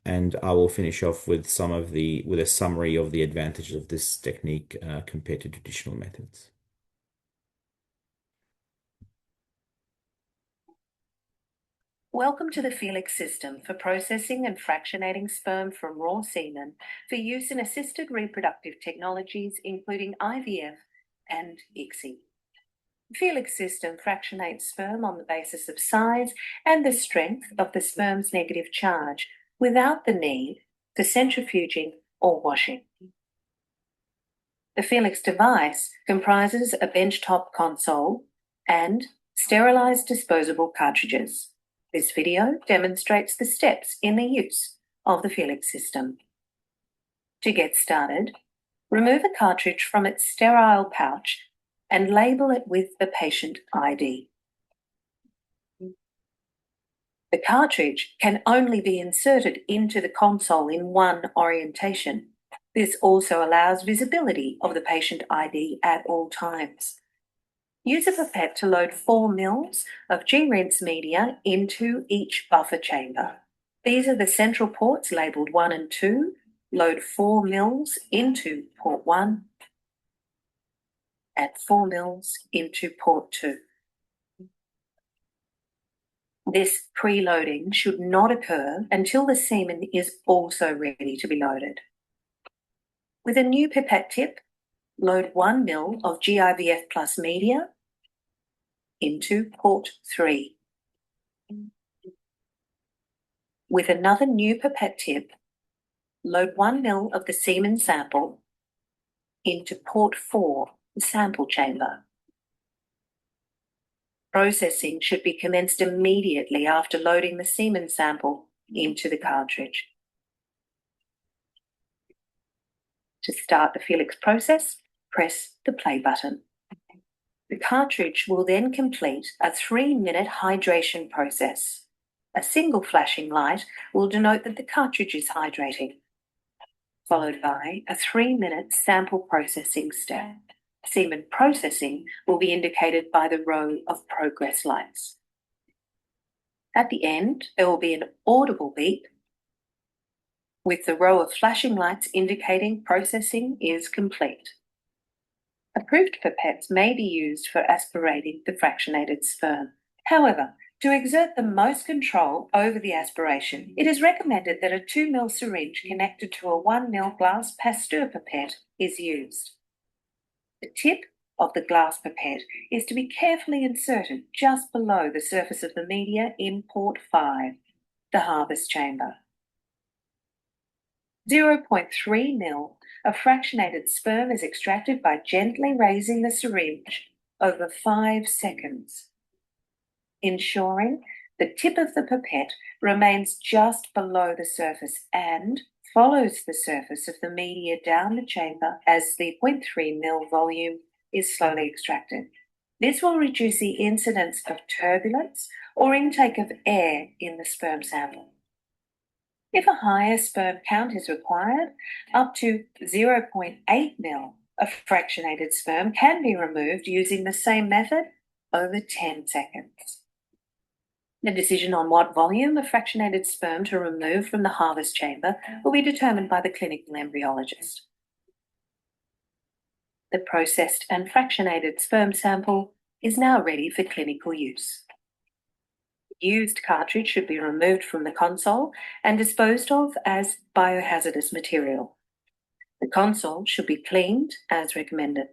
and I will finish off with with a summary of the advantages of this technique compared to traditional methods. Welcome to the Felix system for processing and fractionating sperm from raw semen for use in assisted reproductive technologies, including IVF and ICSI. The Felix system fractionates sperm on the basis of size and the strength of the sperm's negative charge without the need for centrifuging or washing. The Felix device comprises a benchtop console and sterilized disposable cartridges. This video demonstrates the steps in the use of the Felix system. To get started, remove a cartridge from its sterile pouch and label it with the patient ID. The cartridge can only be inserted into the console in one orientation. This also allows visibility of the patient ID at all times. Use a pipette to load 4 mils of G-rinse media into each buffer chamber. These are the central ports labelled 1 and 2. Load 4 mils into port 1 and 4 mils into port 2. This preloading should not occur until the semen is also ready to be loaded. With a new pipette tip, load 1 mil of GIVF plus media into port 3. With another new pipette tip, load 1 mil of the semen sample into port 4, the sample chamber. Processing should be commenced immediately after loading the semen sample into the cartridge. To start the Felix process, press the play button. The cartridge will then complete a 3-minute hydration process. A single flashing light will denote that the cartridge is hydrating, followed by a 3-minute sample processing step. Semen processing will be indicated by the row of progress lights. At the end, there will be an audible beep with the row of flashing lights indicating processing is complete. Approved pipettes may be used for aspirating the fractionated sperm. However, to exert the most control over the aspiration, it is recommended that a 2 ml syringe connected to a 1 ml glass Pasteur pipette is used. The tip of the glass pipette is to be carefully inserted just below the surface of the media in port 5, the harvest chamber. 0.3 ml of fractionated sperm is extracted by gently raising the syringe over 5 seconds, ensuring the tip of the pipette remains just below the surface and follows the surface of the media down the chamber as the 0.3 ml volume is slowly extracted. This will reduce the incidence of turbulence or intake of air in the sperm sample. If a higher sperm count is required, up to 0.8 ml of fractionated sperm can be removed using the same method over 10 seconds. The decision on what volume of fractionated sperm to remove from the harvest chamber will be determined by the clinical embryologist. The processed and fractionated sperm sample is now ready for clinical use. The used cartridge should be removed from the console and disposed of as biohazardous material. The console should be cleaned as recommended.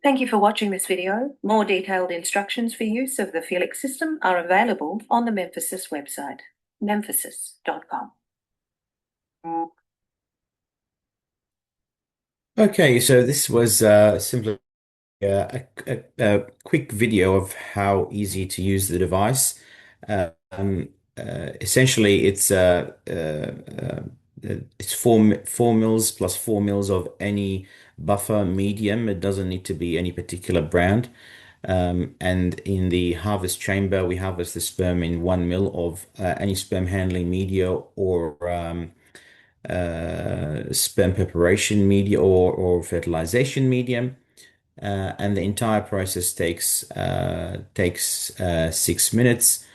Thank you for watching this video. More detailed instructions for use of the Felix system are available on the Memphasis website, memphasis.com. Okay, so this was simply a quick video of how easy to use the device. Essentially, it's 4 mils plus 4 mils of any buffer medium. It doesn't need to be any particular brand. And in the harvest chamber, we harvest the sperm in 1 ml of any sperm handling media or sperm preparation media or fertilization medium. And the entire process takes 6 minutes.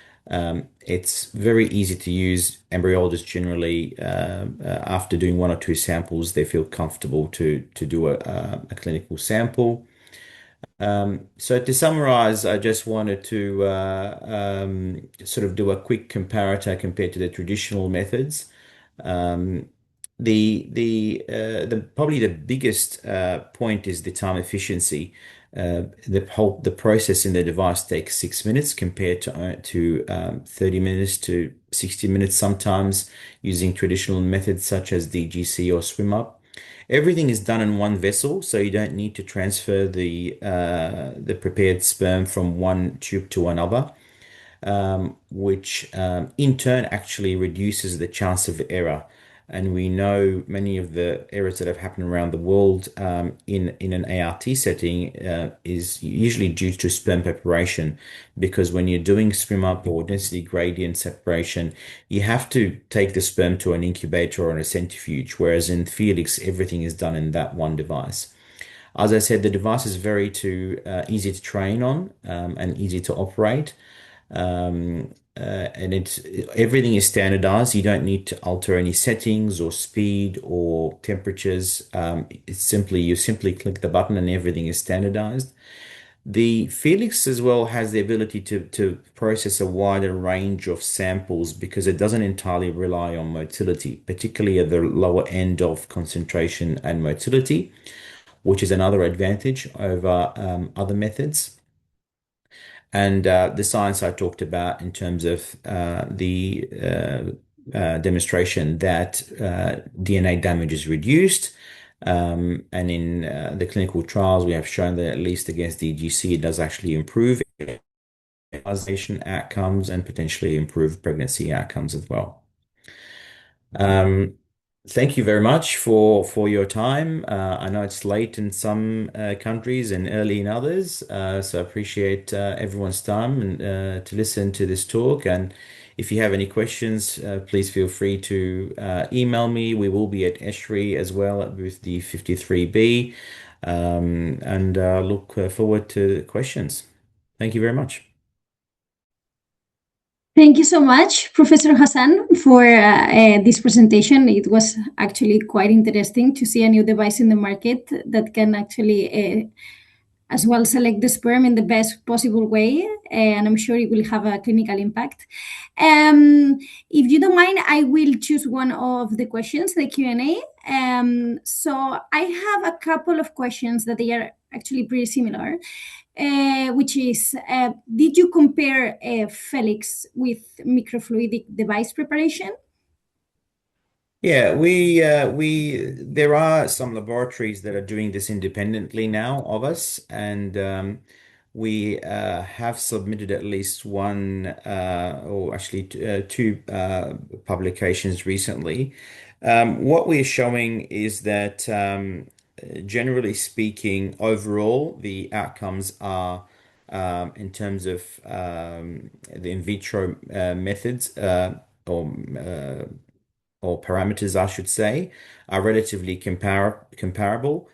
It's very easy to use. Embryologists generally, after doing one or two samples, they feel comfortable to do a clinical sample. So to summarize, I just wanted to sort of do a quick comparator compared to the traditional methods. Um, the probably the biggest point is the time efficiency. The process in the device takes 6 minutes compared to 30 minutes to 60 minutes sometimes using traditional methods such as DGC or swim up. Everything is done in one vessel, so you don't need to transfer the prepared sperm from one tube to another, which in turn actually reduces the chance of error. And we know many of the errors that have happened around the world in an ART setting is usually due to sperm preparation, because when you're doing swim up or density gradient separation, you have to take the sperm to an incubator or a centrifuge, whereas in Felix, everything is done in that one device. As I said, the device is very easy to train on and easy to operate. And everything is standardized. You don't need to alter any settings or speed or temperatures. You simply click the button and everything is standardized. The Felix as well has the ability to process a wider range of samples because it doesn't entirely rely on motility, particularly at the lower end of concentration and motility, which is another advantage over other methods. And the science I talked about in terms of the demonstration that DNA damage is reduced. And in the clinical trials, we have shown that at least against DGC, it does actually improve fertilization outcomes and potentially improve pregnancy outcomes as well. Thank you very much for your time. I know it's late in some countries and early in others, so I appreciate everyone's time and to listen to this talk. And if you have any questions, please feel free to email me. We will be at Esri as well at booth D53B, and look forward to questions. Thank you very much. Thank you so much, Professor Hassan, for this presentation. It was actually quite interesting to see a new device in the market that can actually as well select the sperm in the best possible way, and I'm sure it will have a clinical impact. If you don't mind, I will choose one of the questions, the Q&A. So I have a couple of questions that they are actually pretty similar. Which is, did you compare Felix with microfluidic device preparation? Yeah, there are some laboratories that are doing this independently now of us, and we have submitted at least one, or actually two publications recently. What we're showing is that, generally speaking, overall, the outcomes are, in terms of the in vitro methods, or parameters, I should say, are relatively comparable.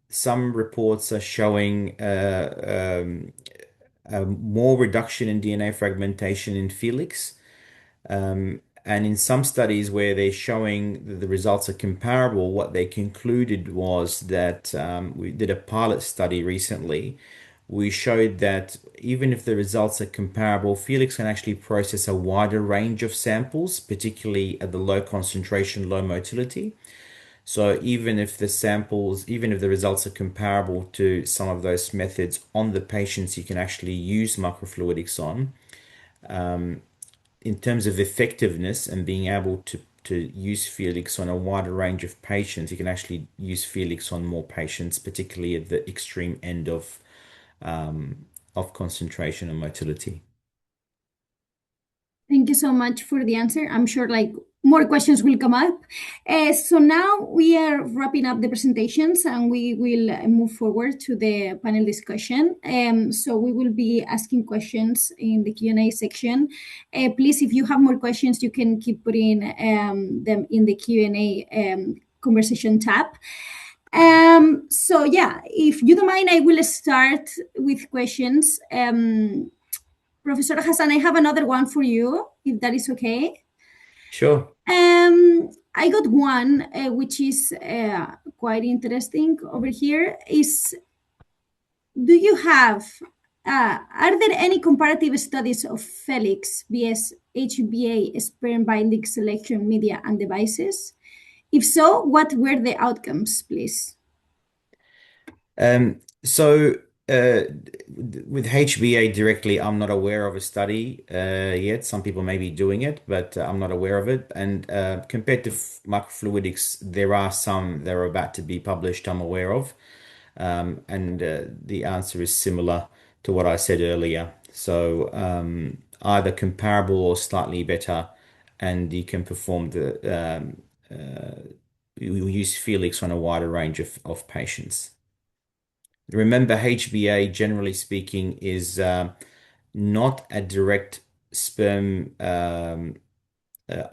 Some reports are showing more reduction in DNA fragmentation in Felix. And in some studies where they're showing that the results are comparable, what they concluded was that we did a pilot study recently. We showed that even if the results are comparable, Felix can actually process a wider range of samples, particularly at the low concentration, low motility. So even if the results are comparable to some of those methods on the patients you can actually use microfluidics on, in terms of effectiveness and being able to use Felix on a wider range of patients, you can actually use Felix on more patients, particularly at the extreme end of concentration and motility. Thank you so much for the answer. I'm sure like more questions will come up. So now we are wrapping up the presentations and we will move forward to the panel discussion. So we will be asking questions in the Q&A section. Please, if you have more questions, you can keep putting them in the Q&A conversation tab. So yeah, if you don't mind, I will start with questions. Professor Hassan, I have another one for you, if that is okay. Sure. I got one, which is quite interesting over here. Do you have, are there any comparative studies of Felix vs HBA sperm binding selection media and devices? If so, what were the outcomes, please? So with HBA directly, I'm not aware of a study yet. Some people may be doing it, but I'm not aware of it. And compared to microfluidics, there are some that are about to be published I'm aware of. And the answer is similar to what I said earlier. So either comparable or slightly better, and you can perform you use Felix on a wider range of patients. Remember, HBA, generally speaking, is not a direct sperm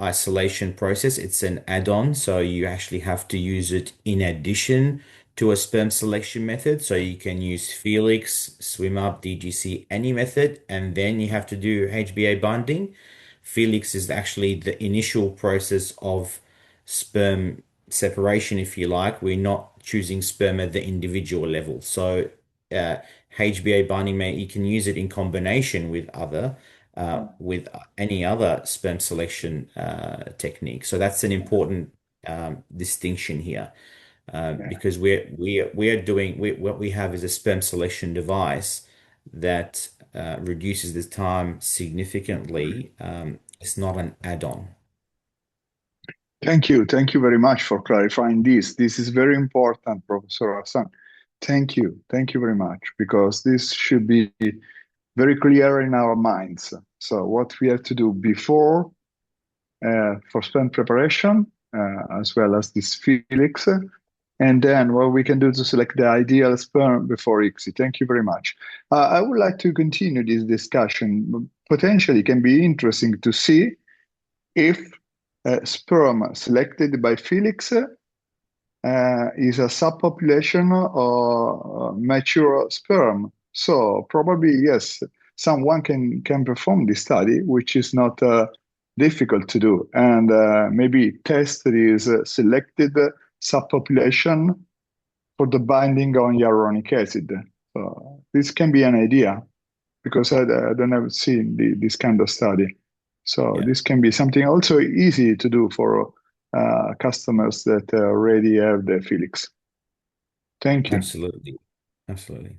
isolation process. It's an add-on, so you actually have to use it in addition to a sperm selection method. So you can use Felix, SwimUp, DGC, any method, and then you have to do HBA binding. Felix is actually the initial process of sperm separation, if you like. We're not choosing sperm at the individual level. So HBA binding, you can use it in combination with any other sperm selection technique. So that's an important distinction here, because what we have is a sperm selection device that reduces the time significantly. It's not an add-on. Thank you. Thank you very much for clarifying this. This is very important, Professor Hassan. Thank you. Thank you very much, because this should be very clear in our minds. So what we have to do before for sperm preparation, as well as this Felix, and then what we can do to select the ideal sperm before ICSI. Thank you very much. I would like to continue this discussion. Potentially can be interesting to see if sperm selected by Felix is a subpopulation or mature sperm. So probably, yes, someone can perform this study, which is not difficult to do, and maybe test this selected subpopulation for the binding on hyaluronic acid. So this can be an idea, because I don't have seen this kind of study. So Yeah. this can be something also easy to do for customers that already have the Felix. Thank you. Absolutely. Absolutely.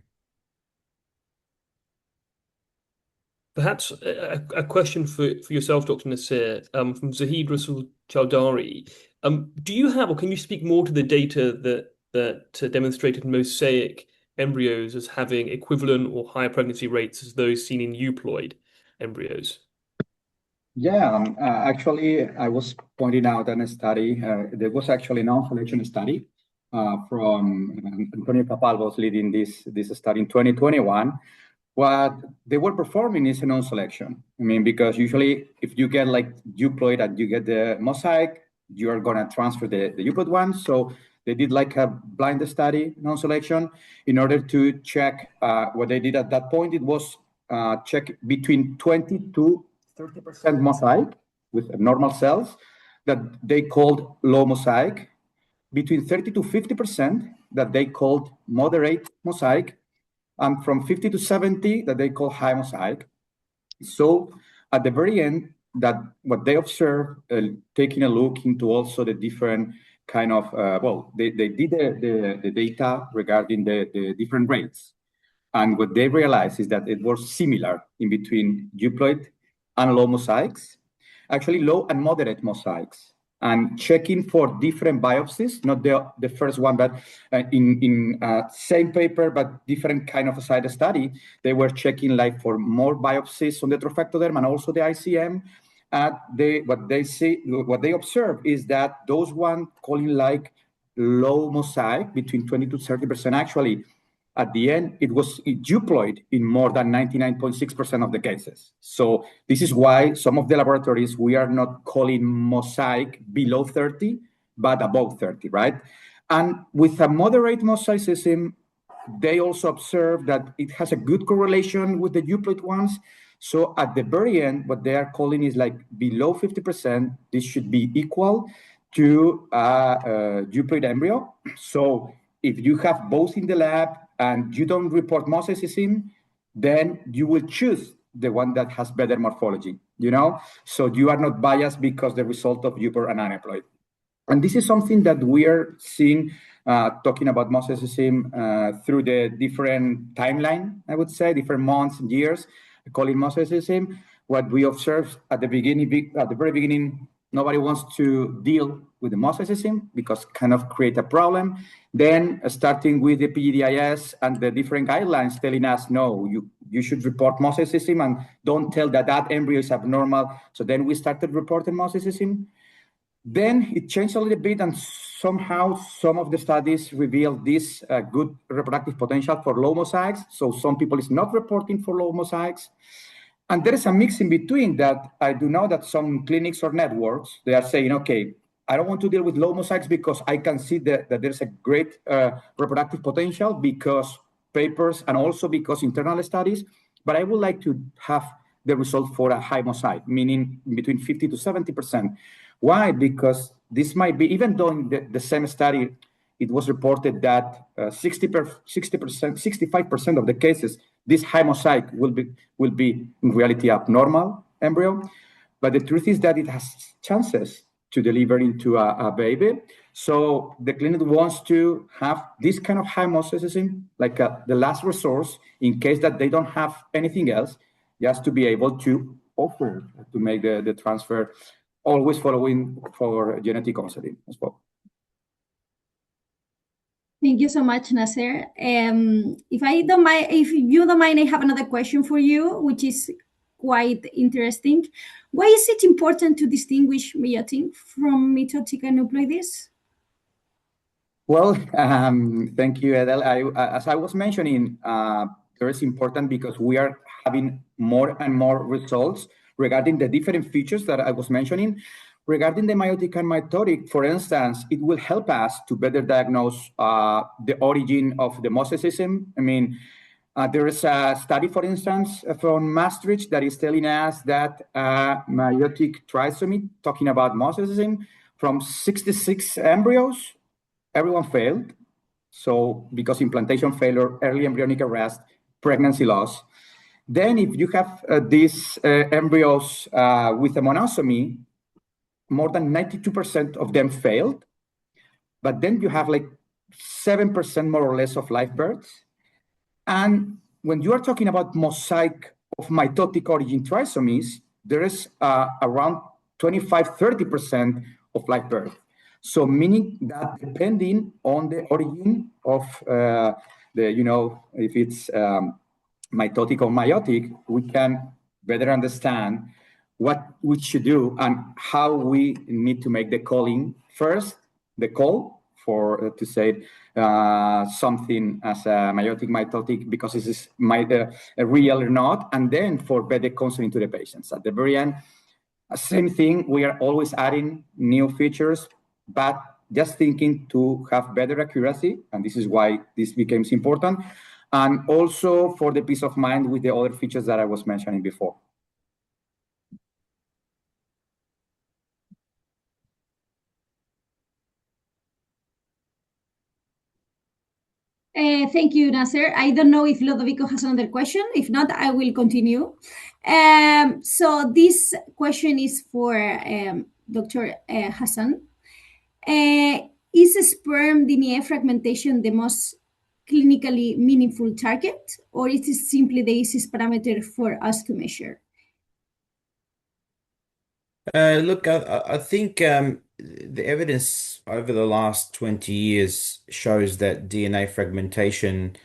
Perhaps a question for yourself, Dr. Nasir, from Zahid Rasul Chowdhury. Do you have, or can you speak more to the data that demonstrated mosaic embryos as having equivalent or higher pregnancy rates as those seen in euploid embryos? Yeah, actually, I was pointing out in a study, there was actually a non-selection study from Antonio Capal was leading this study in 2021. What they were performing is a non-selection. I mean, because usually if you get like euploid and you get the mosaic, you are gonna transfer the euploid one. So they did like a blind study, non-selection, in order to check what they did at that point. It was check between 20 to 30% mosaic with normal cells that they called low mosaic, between 30 to 50% that they called moderate mosaic, and from 50 to 70 that they call high mosaic. So at the very end, that what they observed, taking a look into also the different kind of, they did the data regarding the different rates. And what they realized is that it was similar in between euploid and low mosaics, actually low and moderate mosaics, and checking for different biopsies, not the first one, but in same paper, but different kind of a side study, they were checking like for more biopsies on the trophectoderm and also the ICM, what they observe is that those one calling like low mosaic between 20 to 30%, actually at the end it was euploid in more than 99.6% of the cases. So this is why some of the laboratories, we are not calling mosaic below 30 but above 30, right? And with a moderate mosaicism, they also observe that it has a good correlation with the euploid ones. So at the very end, what they are calling is like below 50%, this should be equal to a euploid embryo. So if you have both in the lab and you don't report mosaicism, then you will choose the one that has better morphology, you know? So you are not biased because the result of euploid and aneuploid. And this is something that we are seeing, talking about mosaicism through the different timeline, I would say, different months and years, calling mosaicism. What we observed at the very beginning, nobody wants to deal with the mosaicism because kind of create a problem. Then starting with the PGDIS and the different guidelines telling us, no, you should report mosaicism and don't tell that embryo is abnormal. So then we started reporting mosaicism. Then it changed a little bit, and somehow some of the studies revealed this good reproductive potential for low mosaics. So some people is not reporting for low mosaics. And there is a mix in between that. I do know that some clinics or networks, they are saying, okay, I don't want to deal with low mosaics because I can see that there's a great reproductive potential because papers and also because internal studies, but I would like to have the result for a high mosaic, meaning between 50 to 70%. Why? Because this might be, even though in the same study, it was reported that 60%, 65% of the cases, this high mosaic will be in reality abnormal embryo. But the truth is that it has chances to deliver into a baby. So the clinic wants to have this kind of high mosaicism, like the last resource, in case that they don't have anything else, just to be able to offer, to make the transfer, always following for genetic counseling as well. Thank you so much, Nasser. If you don't mind, I have another question for you, which is quite interesting. Why is it important to distinguish meiotic from mitotic aneuploidies? Well, thank you, Edel. As I was mentioning, it is important because we are having more and more results regarding the different features that I was mentioning. Regarding the meiotic and mitotic, for instance, it will help us to better diagnose the origin of the mosaicism. I mean, there is a study, for instance, from Maastricht that is telling us that meiotic trisomy, talking about mosaicism, from 66 embryos, everyone failed. So because implantation failure, early embryonic arrest, pregnancy loss. Then if you have these embryos with a monosomy, more than 92% of them failed. But then you have like 7% more or less of live births. And when you are talking about mosaic of mitotic origin trisomies, there is around 25, 30% of live birth. So meaning that depending on the origin of if it's mitotic or meiotic, we can better understand what we should do and how we need to make the calling. First, the call for to say something as a meiotic, mitotic, because this is real or not, and then for better counseling to the patients. At the very end, same thing, we are always adding new features, but just thinking to have better accuracy, and this is why this becomes important, and also for the peace of mind with the other features that I was mentioning before. Thank you, Nasser. I don't know if Lodovico has another question. If not, I will continue. So this question is for Dr. Hassan. Is sperm DNA fragmentation the most clinically meaningful target, or is it simply the easiest parameter for us to measure? Look, I think the evidence over the last 20 years shows that DNA fragmentation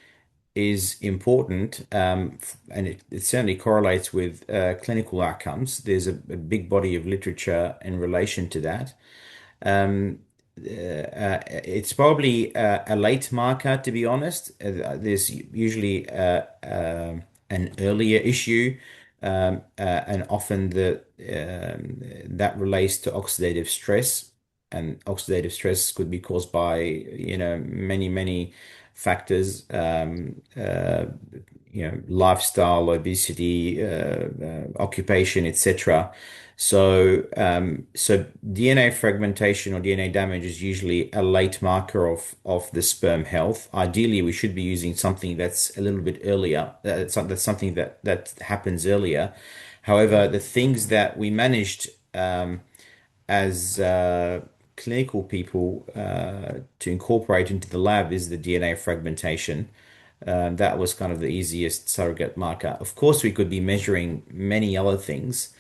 is important, and it certainly correlates with clinical outcomes. There's a big body of literature in relation to that. It's probably a late marker, to be honest. There's usually an earlier issue, and often that relates to oxidative stress. And oxidative stress could be caused by, many factors, lifestyle, obesity, occupation, etc. So DNA fragmentation or DNA damage is usually a late marker of the sperm health. Ideally, we should be using something that's a little bit earlier. That's something that happens earlier. However, the things that we managed as clinical people to incorporate into the lab is the DNA fragmentation. That was kind of the easiest surrogate marker. Of course, we could be measuring many other things,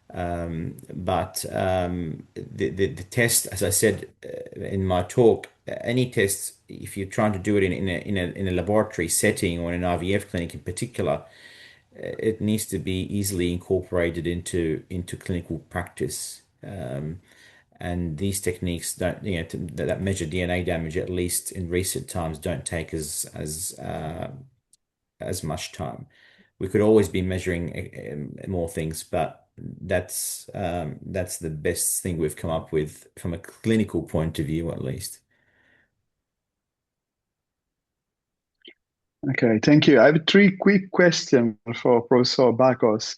but the test, as I said in my talk, any test, if you're trying to do it in a laboratory setting or in an IVF clinic in particular, it needs to be easily incorporated into clinical practice. And these techniques don't, that measure DNA damage, at least in recent times, don't take as much time. We could always be measuring more things, but that's the best thing we've come up with from a clinical point of view, at least. Okay, thank you. I have three quick questions for Professor Bakos.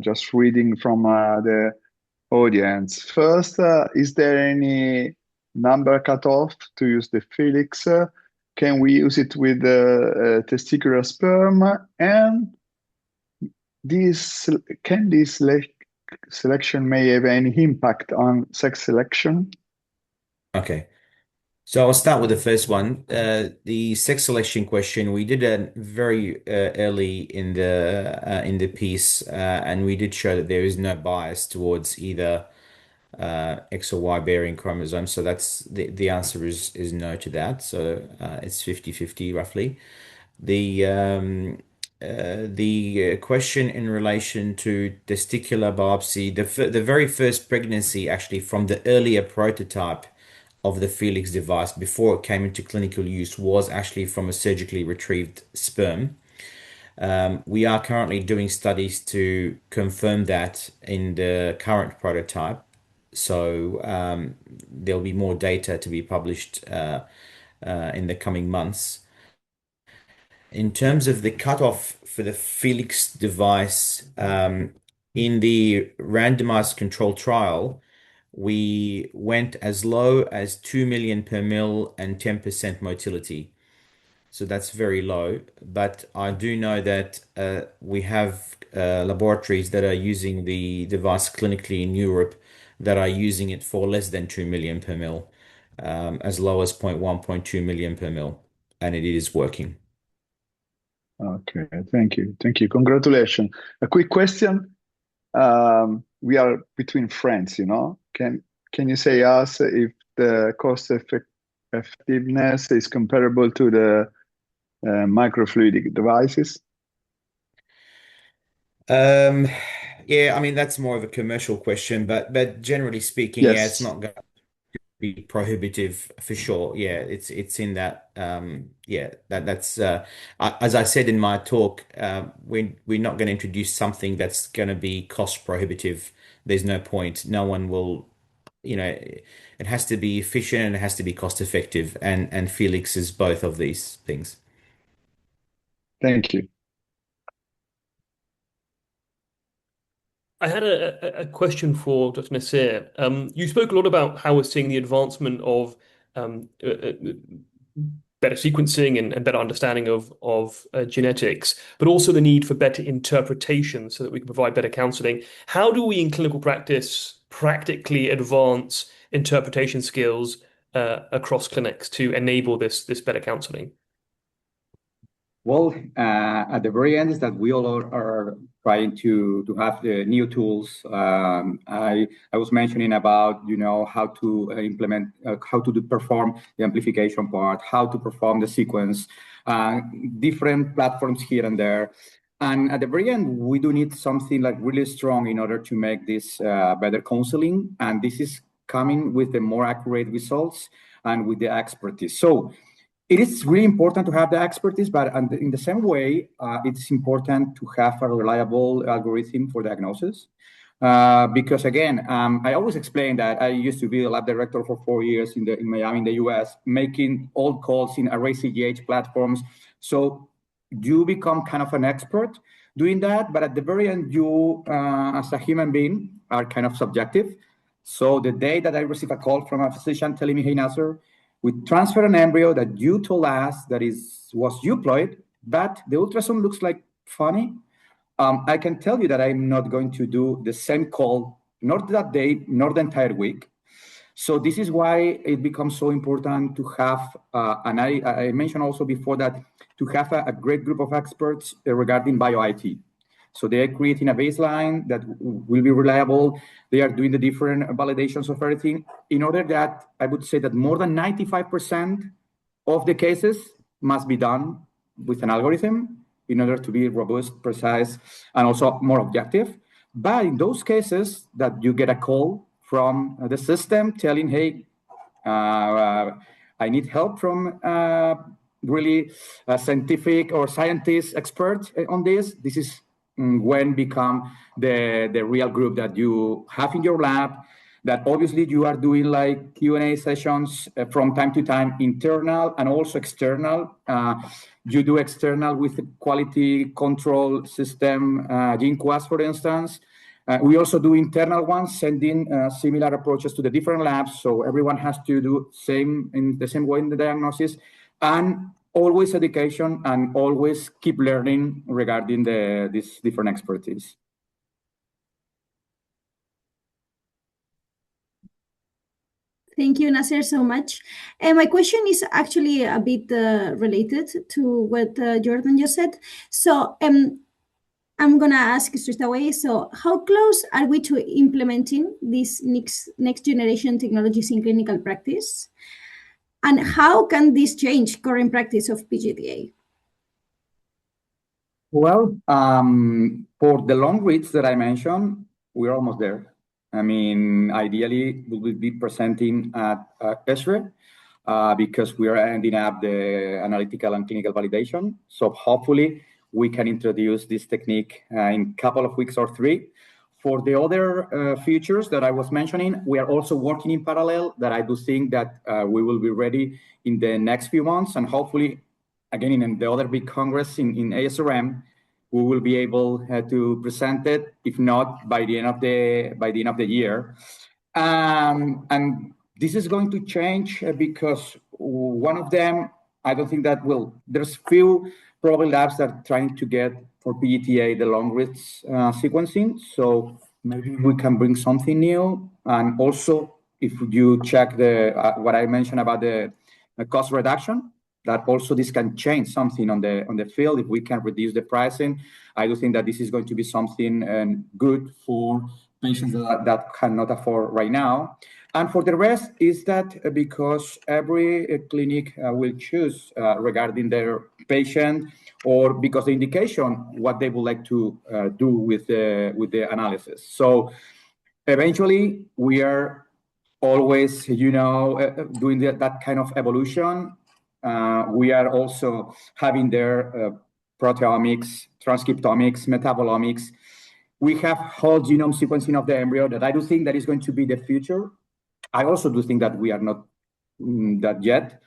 Just reading from the audience. First, is there any number cutoff to use the Felix? Can we use it with testicular sperm? And can this selection may have any impact on sex selection? Okay. So I'll start with the first one. The sex selection question, we did it very early in the piece, and we did show that there is no bias towards either X or Y bearing chromosome. So that's the answer is no to that. So it's 50-50 roughly. The question in relation to testicular biopsy, the very first pregnancy actually from the earlier prototype of the Felix device before it came into clinical use was actually from a surgically retrieved sperm. We are currently doing studies to confirm that in the current prototype. So there'll be more data to be published in the coming months. In terms of the cutoff for the Felix device, in the randomized control trial, we went as low as 2 million per mil and 10% motility. So that's very low. But I do know that we have laboratories that are using the device clinically in Europe that are using it for less than 2 million per mil, as low as 0.1, 0.2 million per mil. And it is working. Okay, thank you. Thank you. Congratulations. A quick question. We are between friends, Can you say us if the cost effectiveness is comparable to the microfluidic devices? Yeah, I mean that's more of a commercial question, but generally speaking, yeah, it's Yes. not going to be prohibitive for sure. Yeah, it's in that yeah, that's as I said in my talk, we're not going to introduce something that's going to be cost prohibitive. There's no point. No one will, it has to be efficient and it has to be cost effective, and Felix is both of these things. Thank you. I had a question for Dr. Nasir. You spoke a lot about how we're seeing the advancement of better sequencing and better understanding of genetics, but also the need for better interpretation so that we can provide better counseling. How do we, in clinical practice, practically advance interpretation skills across clinics to enable this better counseling? Well, at the very end is that we all are trying to have the new tools. I was mentioning about how to implement, how to perform the amplification part, how to perform the sequence, different platforms here and there. And at the very end, we do need something like really strong in order to make this better counseling. And this is coming with the more accurate results and with the expertise. So it is really important to have the expertise, but in the same way, it's important to have a reliable algorithm for diagnosis. Because again, I always explain that I used to be a lab director for 4 years in Miami, in the US, making all calls in array CGH platforms. So you become kind of an expert doing that, but at the very end, you, as a human being, are kind of subjective. So the day that I receive a call from a physician telling me, hey, Nasser, we transfer an embryo that you told us that was euploid, but the ultrasound looks like funny. I can tell you that I'm not going to do the same call, not that day, nor the entire week. So this is why it becomes so important to have, and I mentioned also before that, to have a great group of experts regarding bio-IT. So they are creating a baseline that will be reliable. They are doing the different validations of everything in order that I would say that more than 95% of the cases must be done with an algorithm in order to be robust, precise, and also more objective. But in those cases that you get a call from the system telling, hey, I need help from really a scientific or scientist expert on this. This is when become the real group that you have in your lab, that obviously you are doing like Q&A sessions from time to time, internal and also external. You do external with the quality control system, GeneQuest, for instance. We also do internal ones, sending similar approaches to the different labs. So everyone has to do in the same way in the diagnosis, and always education and always keep learning regarding these different expertise. Thank you, Nasser, so much. And my question is actually a bit related to what Jordan just said. So I'm going to ask straight away. So how close are we to implementing these next generation technologies in clinical practice? And how can this change current practice of PGTA? Well, for the long reads that I mentioned, we're almost there. I mean, ideally, we will be presenting at ESRE because we are ending up the analytical and clinical validation. So hopefully, we can introduce this technique in a couple of weeks or 3. For the other features that I was mentioning, we are also working in parallel that I do think that we will be ready in the next few months, and hopefully, again, in the other big congress in ASRM, we will be able to present it, if not by the end of the year. And this is going to change because one of them, I don't think that will. There's few probably labs that are trying to get for PGTA the long read sequencing. So maybe we can bring something new. And also, if you check the what I mentioned about the cost reduction, that also this can change something on the field. If we can reduce the pricing, I do think that this is going to be something good for patients that cannot afford right now. And for the rest is that because every clinic will choose regarding their patient or because the indication what they would like to do with the analysis. So eventually we are always, doing that kind of evolution. We are also having their proteomics, transcriptomics, metabolomics. We have whole genome sequencing of the embryo that I do think that is going to be the future. I also do think that we are not that yet,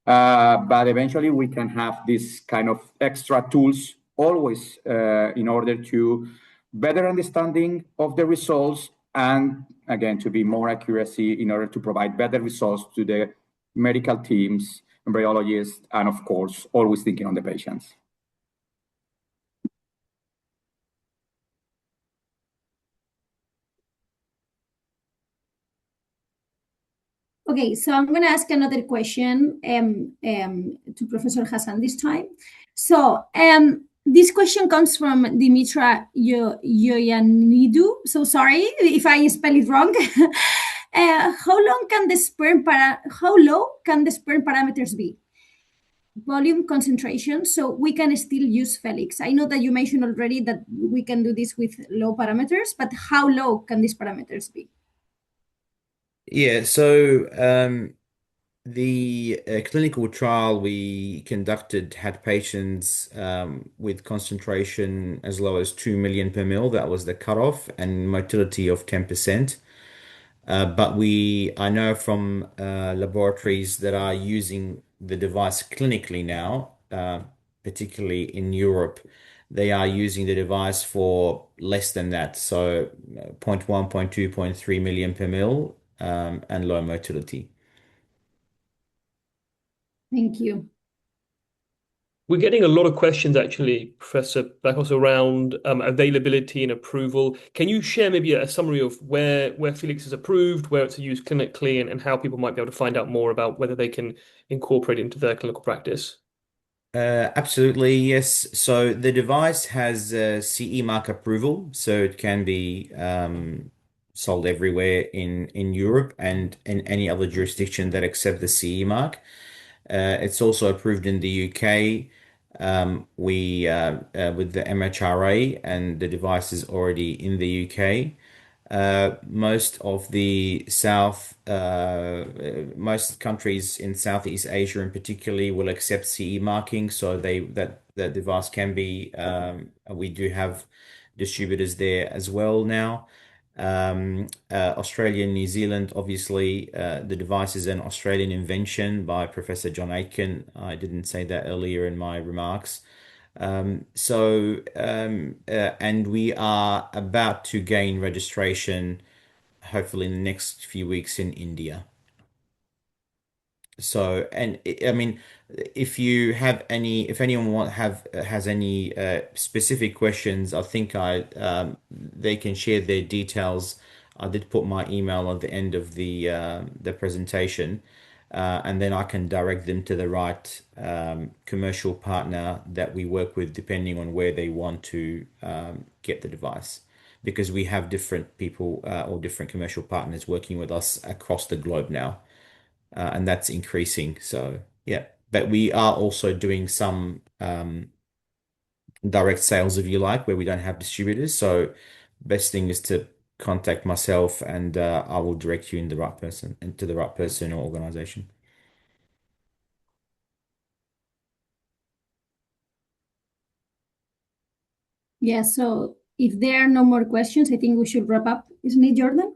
but eventually we can have this kind of extra tools always in order to better understanding of the results and again to be more accuracy in order to provide better results to the medical teams, embryologists, and of course always thinking on the patients. Okay, so I'm going to ask another question to Professor Hassan this time. So this question comes from Dimitra Ioannidou. So sorry if I spell it wrong. How low can the sperm parameters be? volume, concentration, so we can still use Felix. I know that you mentioned already that we can do this with low parameters, but how low can these parameters be? Yeah, so the clinical trial we conducted had patients with concentration as low as 2 million per mil. That was the cutoff, and motility of 10%. But I know from laboratories that are using the device clinically now, particularly in Europe, they are using the device for less than that. So 0.1, 0.2, 0.3 million per mil, and low motility. Thank you. We're getting a lot of questions actually, Professor Bakos, around availability and approval. Can you share maybe a summary of where Felix is approved, where it's used clinically, and how people might be able to find out more about whether they can incorporate it into their clinical practice? Absolutely, yes. So the device has CE mark approval, so it can be sold everywhere in Europe and in any other jurisdiction that accept the CE mark. It's also approved in the UK. We with the MHRA, and the device is already in the UK. Most countries in Southeast Asia, in particularly, will accept CE marking, so that device can be. We do have distributors there as well now. Australia and New Zealand, obviously, the device is an Australian invention by Professor John Aitken. I didn't say that earlier in my remarks. And we are about to gain registration, hopefully in the next few weeks, in India. So, and I mean, if anyone has any specific questions, I think they can share their details. I did put my email at the end of the presentation, and then I can direct them to the right commercial partner that we work with, depending on where they want to get the device. Because we have different people or different commercial partners working with us across the globe now, and that's increasing. So yeah, but we are also doing some direct sales, if you like, where we don't have distributors. So best thing is to contact myself, and I will direct you in the right person into the right person or organization. Yeah, so if there are no more questions, I think we should wrap up, isn't it, Jordan?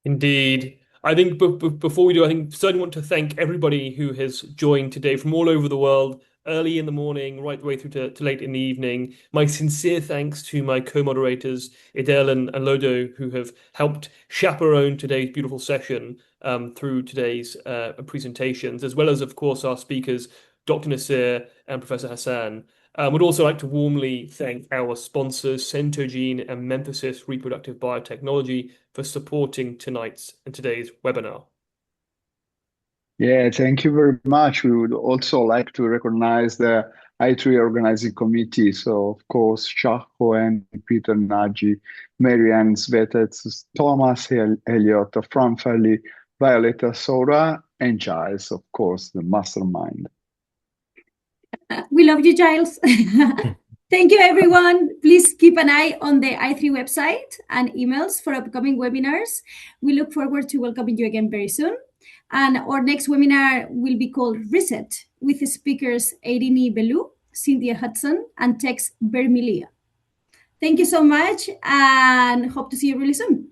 Indeed. I think before we do, I think certainly want to thank everybody who has joined today from all over the world, early in the morning, right the way through to late in the evening. My sincere thanks to my co-moderators, Idel and Lodo, who have helped chaperone today's beautiful session through today's presentations, as well as, of course, our speakers, Dr. Nasir and Professor Hassan. Would also like to warmly thank our sponsors, Centogene and Memphasys Reproductive Biotechnology, for supporting tonight's and today's webinar. Yeah, thank you very much. We would also like to recognize the I3 organizing committee. So, of course, Shah Cohen, Peter Nagy, Marianne Svetets, Thomas Elliott, Fran Felly, Violeta Sora, and Giles, of course, the mastermind. We love you, Giles. Thank you, everyone. Please keep an eye on the I3 website and emails for upcoming webinars. We look forward to welcoming you again very soon. And our next webinar will be called Reset, with the speakers Eirini Belou, Cynthia Hudson, and Tex Vermilia. Thank you so much, and hope to see you really soon.